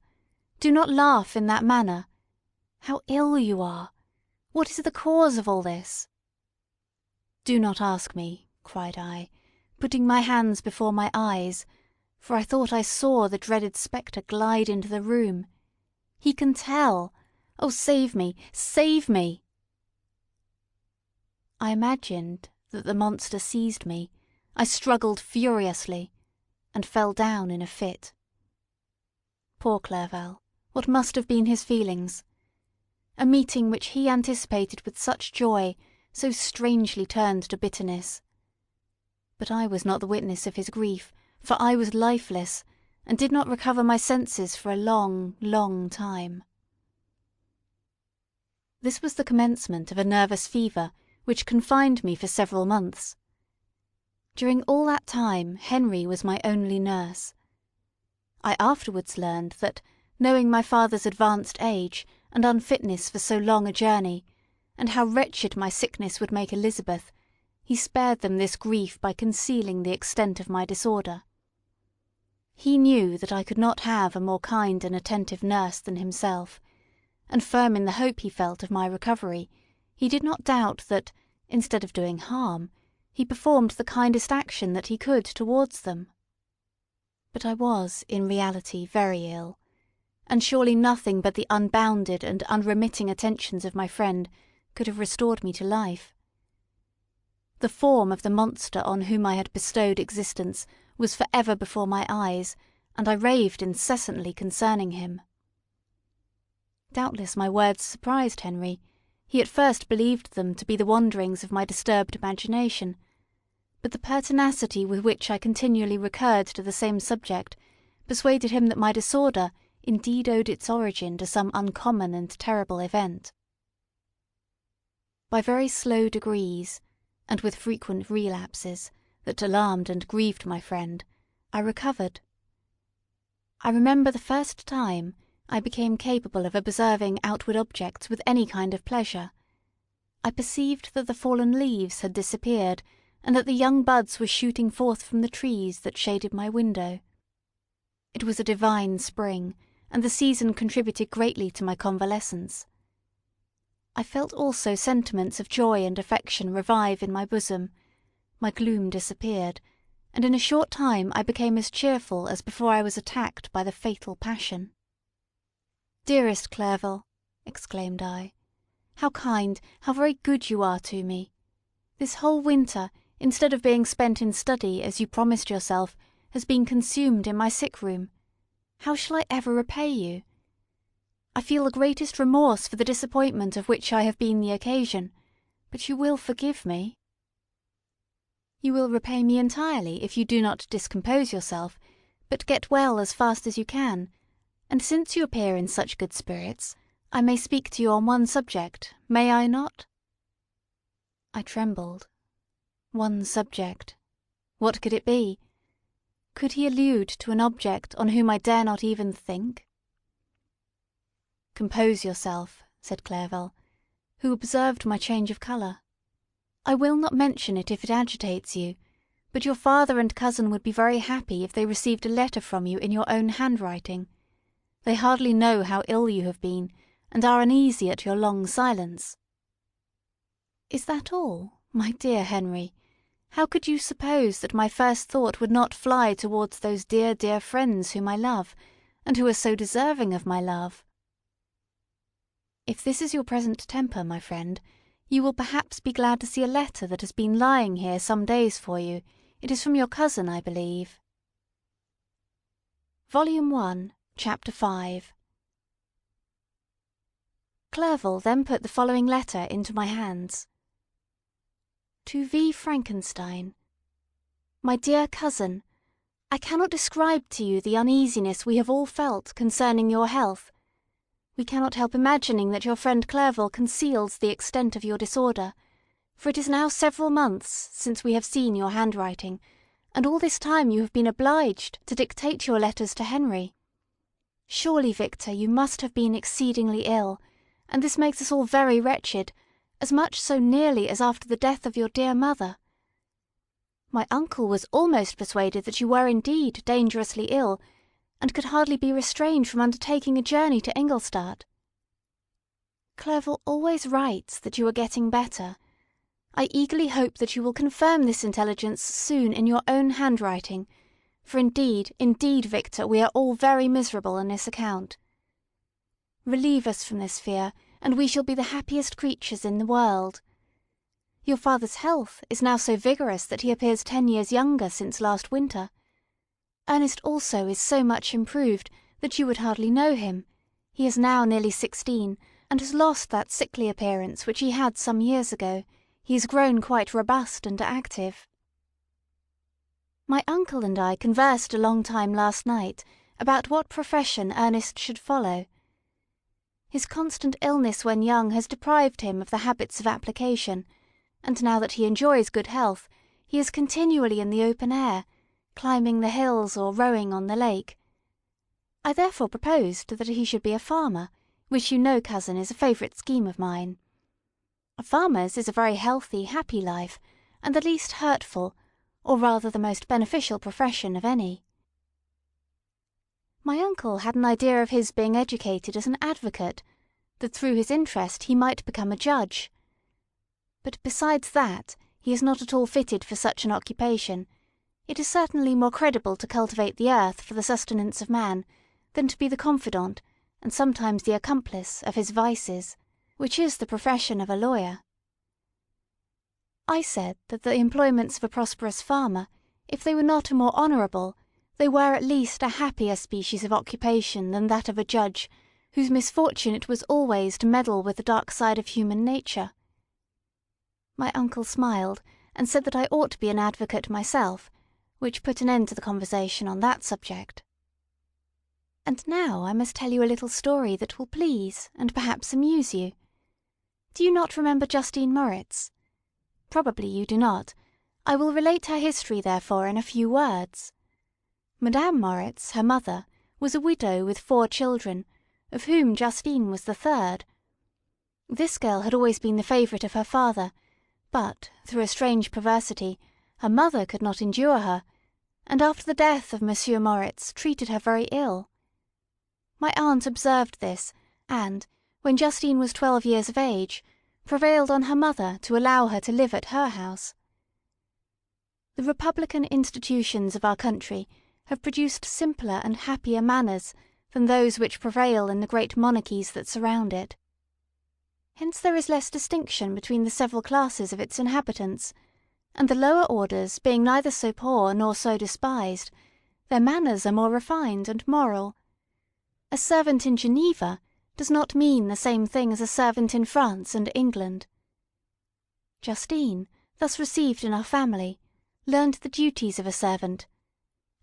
Do not laugh in that manner. How ill you are! What is the cause of all this?" "Do not ask me," cried I, putting my hands before my eyes, for I thought I saw the dreaded spectre glide into the room. "He can tell! Oh, save me! Save me!" I imagined that the monster seized me. I struggled furiously, and fell down in a fit. Poor Clerval, what must have been his feelings? A meeting which he anticipated with such joy, so strangely turned to bitterness. But I was not the witness of his grief, for I was lifeless, and did not recover my senses for a long, long time. This was the commencement of a nervous fever which confined me for several months. During all that time Henry was my only nurse. I afterwards learned that, knowing my father's advanced age and unfitness for so long a journey, and how wretched my sickness would make Elizabeth, he spared them this grief by concealing the extent of my disorder. He knew that I could not have a more kind and attentive nurse than himself, and firm in the hope he felt of my recovery, he did not doubt that, instead of doing harm, he performed the kindest action that he could towards them. But I was, in reality, very ill, and surely nothing but the unbounded and unremitting attentions of my friend could have restored me to life. The form of the monster on whom I had bestowed existence was for ever before my eyes, and I raved incessantly concerning him. Doubtless my words surprised Henry. He at first believed them to be the wanderings of my disturbed imagination, but the pertinacity with which I continually recurred to the same subject persuaded him that my disorder indeed owed its origin to some uncommon and terrible event. By very slow degrees, and with frequent relapses, that alarmed and grieved my friend, I recovered. I remember the first time I became capable of observing outward objects with any kind of pleasure. I perceived that the fallen leaves had disappeared, and that the young buds were shooting forth from the trees that shaded my window. It was a divine spring, and the season contributed greatly to my convalescence. I felt also sentiments of joy and affection revive in my bosom. My gloom disappeared, and in a short time I became as cheerful as before I was attacked by the fatal passion. "Dearest Clerval," exclaimed I, "how kind, how very good you are to me! This whole winter, instead of being spent in study, as you promised yourself, has been consumed in my sick room. How shall I ever repay you? I feel the greatest remorse for the disappointment of which I have been the occasion, but you will forgive me?" "You will repay me entirely if you do not discompose yourself, but get well as fast as you can, and since you appear in such good spirits, I may speak to you on one subject, may I not?" I trembled. One subject. What could it be? Could he allude to an object on whom I dare not even think? "Compose yourself," said Clerval, who observed my change of colour. "I will not mention it if it agitates you, but your father and cousin would be very happy if they received a letter from you in your own handwriting. They hardly know how ill you have been, and are uneasy at your long silence." "Is that all, my dear Henry? How could you suppose that my first thought would not fly towards those dear, dear friends whom I love, and who are so deserving of my love? If this is your present temper, my friend, you will perhaps be glad to see a letter that has been lying here some days for you. It is from your cousin, I believe." Volume 1, Chapter 5. Clerval then put the following letter into my hands. To V. Frankenstein. My dear cousin, I cannot describe to you the uneasiness we have all felt concerning your health. We cannot help imagining that your friend Clerval conceals the extent of your disorder, for it is now several months since we have seen your handwriting, and all this time you have been obliged to dictate your letters to Henry. Surely, Victor, you must have been exceedingly ill, and this makes us all very wretched, as much so nearly as after the death of your dear mother. My uncle was almost persuaded that you were indeed dangerously ill, and could hardly be restrained from undertaking a journey to Ingolstadt. Clerval always writes that you are getting better. I eagerly hope that you will confirm this intelligence soon in your own handwriting, for indeed, Victor, we are all very miserable on this account. Relieve us from this fear, and we shall be the happiest creatures in the world. Your father's health is now so vigorous that he appears 10 years younger since last winter. Ernest also is so much improved that you would hardly know him. He is now nearly 16, and has lost that sickly appearance which he had some years ago. He is grown quite robust and active. My uncle and I conversed a long time last night about what profession Ernest should follow. His constant illness when young has deprived him of the habits of application, and now that he enjoys good health, he is continually in the open air, climbing the hills or rowing on the lake. I therefore proposed that he should be a farmer, which you know, cousin, is a favourite scheme of mine. A farmer's is a very healthy, happy life, and the least hurtful, or rather the most beneficial profession of any. My uncle had an idea of his being educated as an advocate, that through his interest he might become a judge. But besides that, he is not at all fitted for such an occupation. It is certainly more credible to cultivate the earth for the sustenance of man than to be the confidant, and sometimes the accomplice, of his vices, which is the profession of a lawyer. I said that the employments of a prosperous farmer, if they were not a more honourable, they were at least a happier species of occupation than that of a judge whose misfortune it was always to meddle with the dark side of human nature. My uncle smiled, and said that I ought to be an advocate myself, which put an end to the conversation on that subject. And now I must tell you a little story that will please and perhaps amuse you. Do you not remember Justine Moritz? Probably you do not. I will relate her history, therefore, in a few words. Madame Moritz, her mother, was a widow with 4 children, of whom Justine was the third. This girl had always been the favourite of her father, but, through a strange perversity, her mother could not endure her, and after the death of Monsieur Moritz treated her very ill. My aunt observed this, and, when Justine was 12 years of age, prevailed on her mother to allow her to live at her house. The republican institutions of our country have produced simpler and happier manners than those which prevail in the great monarchies that surround it. Hence there is less distinction between the several classes of its inhabitants, and the lower orders being neither so poor nor so despised, their manners are more refined and moral. A servant in Geneva does not mean the same thing as a servant in France and England. Justine, thus received in our family, learned the duties of a servant,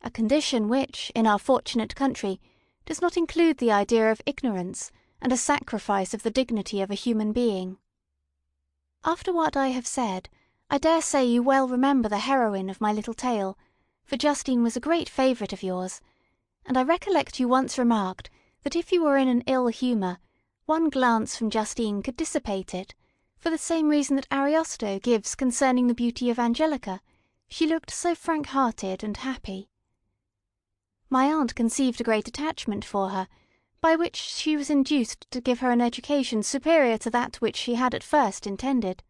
a condition which, in our fortunate country, does not include the idea of ignorance and a sacrifice of the dignity of a human being. After what I have said, I dare say you well remember the heroine of my little tale, for Justine was a great favourite of yours, and I recollect you once remarked that if you were in an ill humour, one glance from Justine could dissipate it, for the same reason that Ariosto gives concerning the beauty of Angelica. She looked so frank-hearted and happy. My aunt conceived a great attachment for her, by which she was induced to give her an education superior to that which she had at first intended.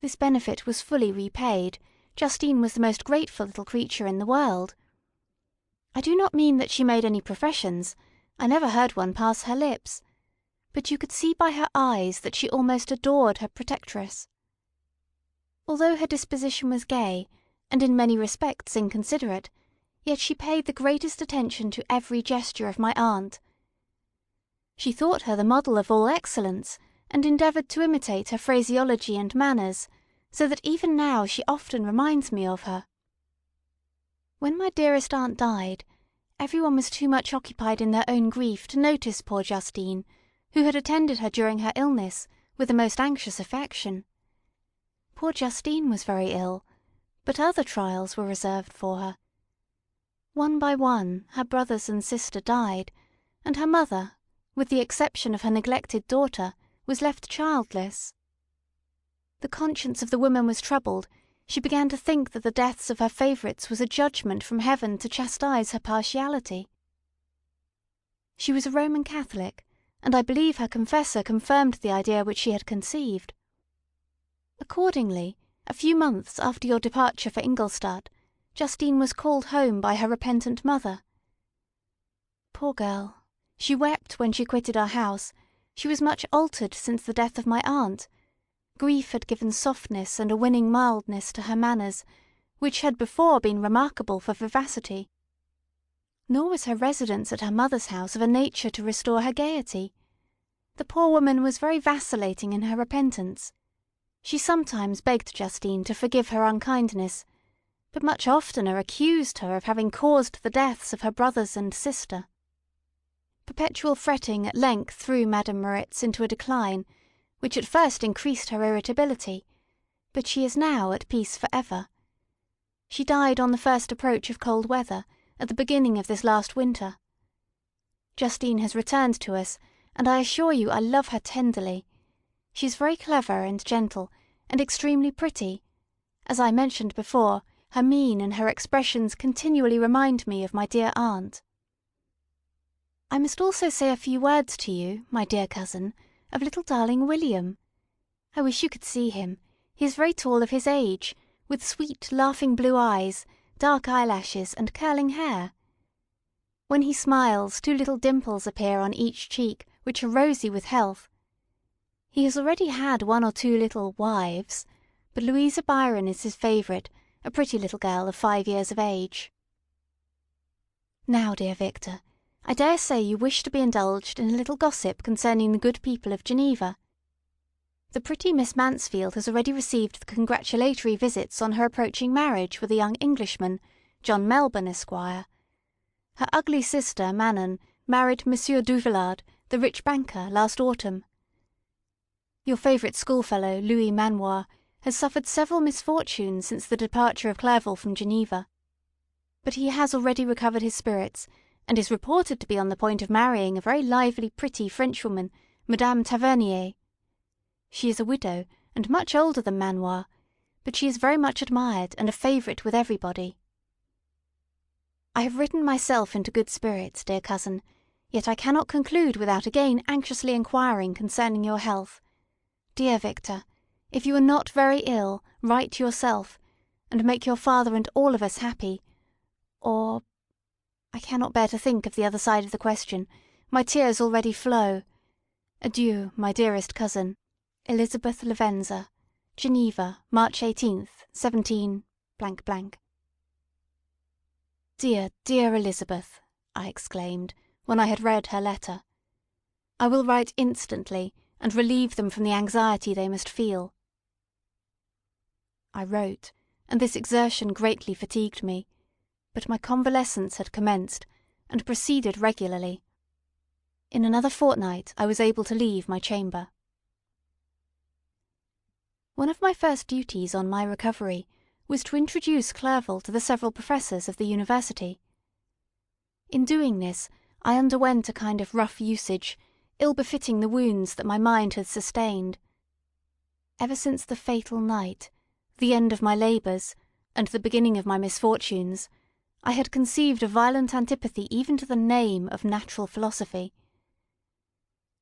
This benefit was fully repaid. Justine was the most grateful little creature in the world. I do not mean that she made any professions. I never heard one pass her lips. But you could see by her eyes that she almost adored her protectress. Although her disposition was gay, and in many respects inconsiderate, yet she paid the greatest attention to every gesture of my aunt. She thought her the model of all excellence, and endeavoured to imitate her phraseology and manners, so that even now she often reminds me of her. When my dearest aunt died, everyone was too much occupied in their own grief to notice poor Justine, who had attended her during her illness with the most anxious affection. Poor Justine was very ill, but other trials were reserved for her. One by one her brothers and sister died, and her mother, with the exception of her neglected daughter, was left childless. The conscience of the woman was troubled. She began to think that the deaths of her favourites was a judgment from heaven to chastise her partiality. She was a Roman Catholic, and I believe her confessor confirmed the idea which she had conceived. Accordingly, a few months after your departure for Ingolstadt, Justine was called home by her repentant mother. Poor girl, she wept when she quitted our house. She was much altered since the death of my aunt. Grief had given softness and a winning mildness to her manners, which had before been remarkable for vivacity. Nor was her residence at her mother's house of a nature to restore her gaiety. The poor woman was very vacillating in her repentance. She sometimes begged Justine to forgive her unkindness, but much oftener accused her of having caused the deaths of her brothers and sister. Perpetual fretting at length threw Madame Moritz into a decline, which at first increased her irritability, but she is now at peace for ever. She died on the first approach of cold weather, at the beginning of this last winter. Justine has returned to us, and I assure you I love her tenderly. She is very clever and gentle, and extremely pretty. As I mentioned before, her mien and her expressions continually remind me of my dear aunt. I must also say a few words to you, my dear cousin, of little darling William. I wish you could see him. He is very tall of his age, with sweet, laughing blue eyes, dark eyelashes, and curling hair. When he smiles, 2 little dimples appear on each cheek, which are rosy with health. He has already had 1 or 2 little wives, but Louisa Byron is his favourite, a pretty little girl of 5 years of age. Now, dear Victor, I dare say you wish to be indulged in a little gossip concerning the good people of Geneva. The pretty Miss Mansfield has already received the congratulatory visits on her approaching marriage with a young Englishman, John Melbourne, Esquire. Her ugly sister, Manon, married Monsieur Duvillard, the rich banker, last autumn. Your favourite schoolfellow, Louis Manoir, has suffered several misfortunes since the departure of Clerval from Geneva. But he has already recovered his spirits, and is reported to be on the point of marrying a very lively, pretty Frenchwoman, Madame Tavernier. She is a widow, and much older than Manoir, but she is very much admired and a favourite with everybody. I have written myself into good spirits, dear cousin, yet I cannot conclude without again anxiously inquiring concerning your health. Dear Victor, if you are not very ill, write yourself, and make your father and all of us happy, or— I cannot bear to think of the other side of the question. My tears already flow. Adieu, my dearest cousin, Elizabeth Lavenza, Geneva, March 18th, 17 . Dear, dear Elizabeth, I exclaimed, when I had read her letter. I will write instantly, and relieve them from the anxiety they must feel. I wrote, and this exertion greatly fatigued me, but my convalescence had commenced, and proceeded regularly. In another fortnight I was able to leave my chamber. One of my first duties on my recovery was to introduce Clerval to the several professors of the university. In doing this, I underwent a kind of rough usage, ill befitting the wounds that my mind had sustained. Ever since the fatal night, the end of my labours, and the beginning of my misfortunes, I had conceived a violent antipathy even to the name of natural philosophy.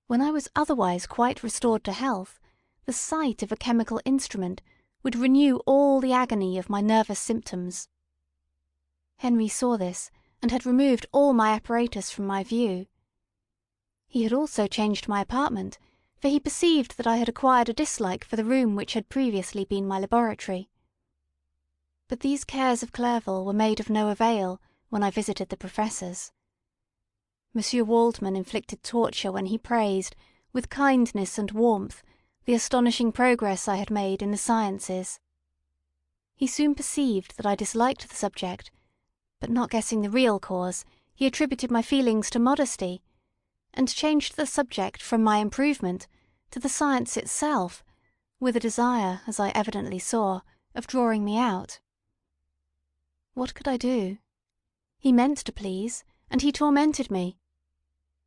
When I was otherwise quite restored to health, the sight of a chemical instrument would renew all the agony of my nervous symptoms. Henry saw this, and had removed all my apparatus from my view. He had also changed my apartment, for he perceived that I had acquired a dislike for the room which had previously been my laboratory. But these cares of Clerval were made of no avail when I visited the professors. Monsieur Waldman inflicted torture when he praised, with kindness and warmth, the astonishing progress I had made in the sciences. He soon perceived that I disliked the subject, but not guessing the real cause, he attributed my feelings to modesty, and changed the subject from my improvement to the science itself, with a desire, as I evidently saw, of drawing me out. What could I do? He meant to please, and he tormented me.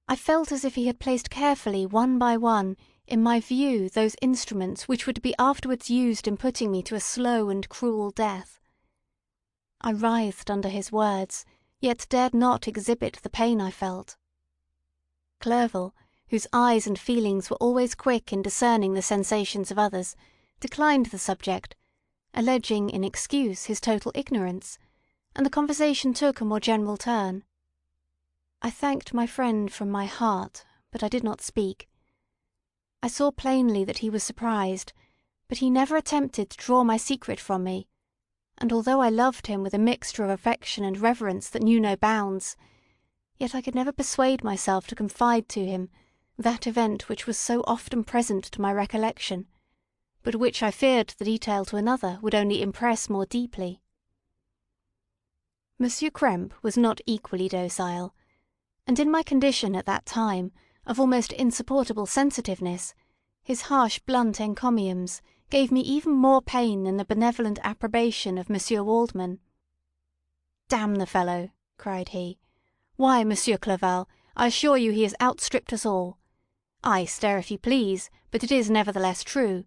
I felt as if he had placed carefully, one by one, in my view those instruments which would be afterwards used in putting me to a slow and cruel death. I writhed under his words, yet dared not exhibit the pain I felt. Clerval, whose eyes and feelings were always quick in discerning the sensations of others, declined the subject, alleging in excuse his total ignorance, and the conversation took a more general turn. I thanked my friend from my heart, but I did not speak. I saw plainly that he was surprised, but he never attempted to draw my secret from me, and although I loved him with a mixture of affection and reverence that knew no bounds, yet I could never persuade myself to confide to him that event which was so often present to my recollection, but which I feared the detail to another would only impress more deeply. Monsieur Krempe was not equally docile, and in my condition at that time, of almost insupportable sensitiveness, his harsh blunt encomiums gave me even more pain than the benevolent approbation of Monsieur Waldman. "Damn the fellow!" cried he. "Why, Monsieur Clerval, I assure you he has outstripped us all. Ay, stare if you please, but it is nevertheless true.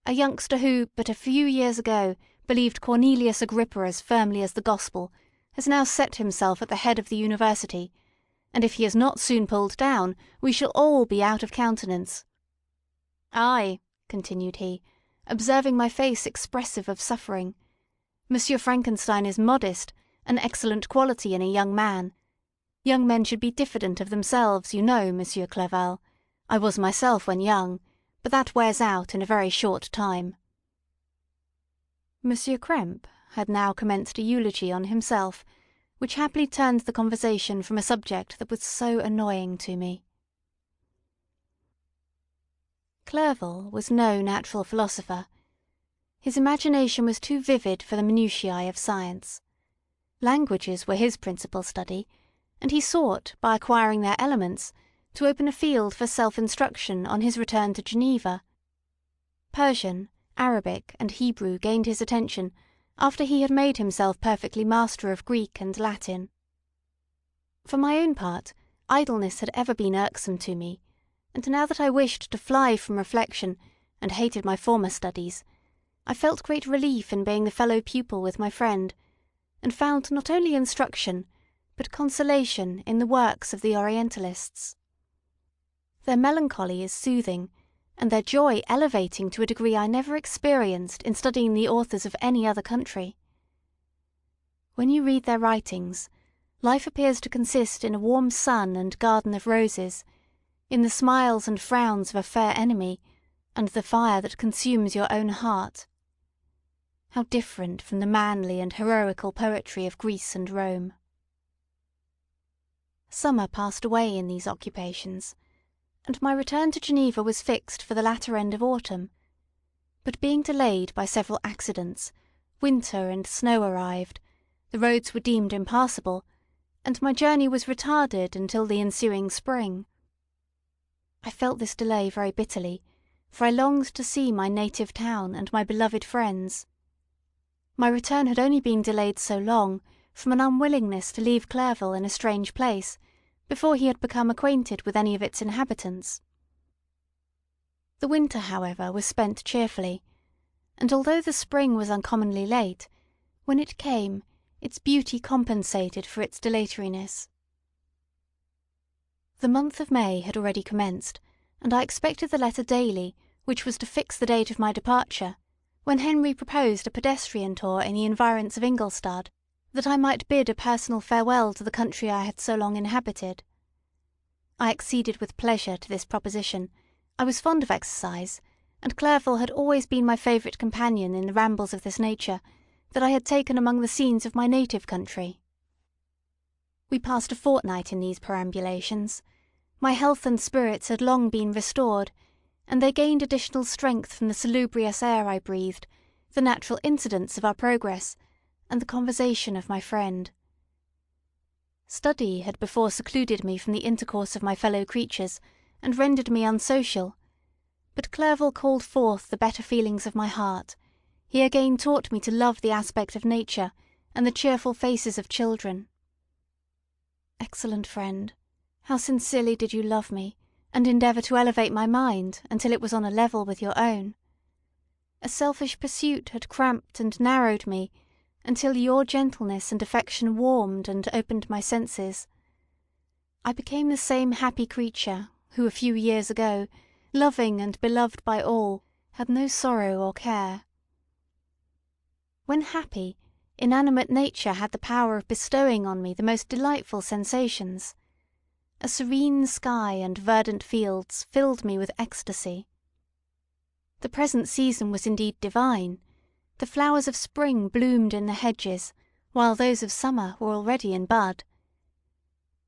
A youngster who, but a few years ago, believed Cornelius Agrippa as firmly as the gospel, has now set himself at the head of the university, and if he is not soon pulled down, we shall all be out of countenance. Ay," continued he, observing my face expressive of suffering, Monsieur Frankenstein is modest, an excellent quality in a young man. Young men should be diffident of themselves, you know, Monsieur Clerval. I was myself when young, but that wears out in a very short time." Monsieur Krempe had now commenced a eulogy on himself, which happily turned the conversation from a subject that was so annoying to me. Clerval was no natural philosopher. His imagination was too vivid for the minutiae of science. Languages were his principal study, and he sought, by acquiring their elements, to open a field for self-instruction on his return to Geneva. Persian, Arabic, and Hebrew gained his attention after he had made himself perfectly master of Greek and Latin. For my own part, idleness had ever been irksome to me, and now that I wished to fly from reflection, and hated my former studies, I felt great relief in being the fellow pupil with my friend, and found not only instruction, but consolation in the works of the Orientalists. Their melancholy is soothing, and their joy elevating to a degree I never experienced in studying the authors of any other country. When you read their writings, life appears to consist in a warm sun and garden of roses, in the smiles and frowns of a fair enemy, and the fire that consumes your own heart. How different from the manly and heroical poetry of Greece and Rome! Summer passed away in these occupations, and my return to Geneva was fixed for the latter end of autumn. But being delayed by several accidents, winter and snow arrived, the roads were deemed impassable, and my journey was retarded until the ensuing spring. I felt this delay very bitterly, for I longed to see my native town and my beloved friends. My return had only been delayed so long from an unwillingness to leave Clerval in a strange place, before he had become acquainted with any of its inhabitants. The winter, however, was spent cheerfully, and although the spring was uncommonly late, when it came, its beauty compensated for its dilatoriness. The month of May had already commenced, and I expected the letter daily, which was to fix the date of my departure, when Henry proposed a pedestrian tour in the environs of Ingolstadt, that I might bid a personal farewell to the country I had so long inhabited. I acceded with pleasure to this proposition. I was fond of exercise, and Clerval had always been my favourite companion in the rambles of this nature that I had taken among the scenes of my native country. We passed a fortnight in these perambulations. My health and spirits had long been restored, and they gained additional strength from the salubrious air I breathed, the natural incidents of our progress, and the conversation of my friend. Study had before secluded me from the intercourse of my fellow creatures, and rendered me unsocial, but Clerval called forth the better feelings of my heart. He again taught me to love the aspect of nature and the cheerful faces of children. Excellent friend, how sincerely did you love me, and endeavour to elevate my mind until it was on a level with your own. A selfish pursuit had cramped and narrowed me, until your gentleness and affection warmed and opened my senses. I became the same happy creature who a few years ago, loving and beloved by all, had no sorrow or care. When happy, inanimate nature had the power of bestowing on me the most delightful sensations. A serene sky and verdant fields filled me with ecstasy. The present season was indeed divine. The flowers of spring bloomed in the hedges, while those of summer were already in bud.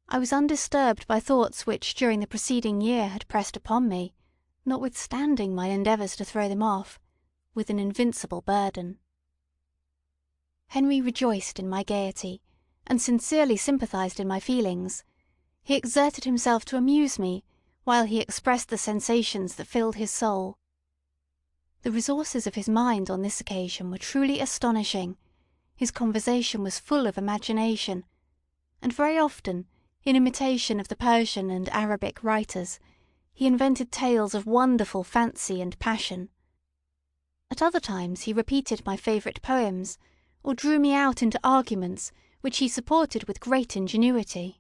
I was undisturbed by thoughts which during the preceding year had pressed upon me, notwithstanding my endeavours to throw them off, with an invincible burden. Henry rejoiced in my gaiety, and sincerely sympathized in my feelings. He exerted himself to amuse me, while he expressed the sensations that filled his soul. The resources of his mind on this occasion were truly astonishing. His conversation was full of imagination, and very often, in imitation of the Persian and Arabic writers, he invented tales of wonderful fancy and passion. At other times he repeated my favourite poems, or drew me out into arguments which he supported with great ingenuity.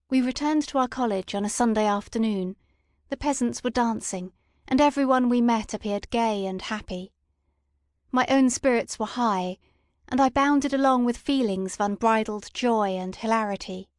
We returned to our college on a Sunday afternoon. The peasants were dancing, and every one we met appeared gay and happy. My own spirits were high, and I bounded along with feelings of unbridled joy and hilarity.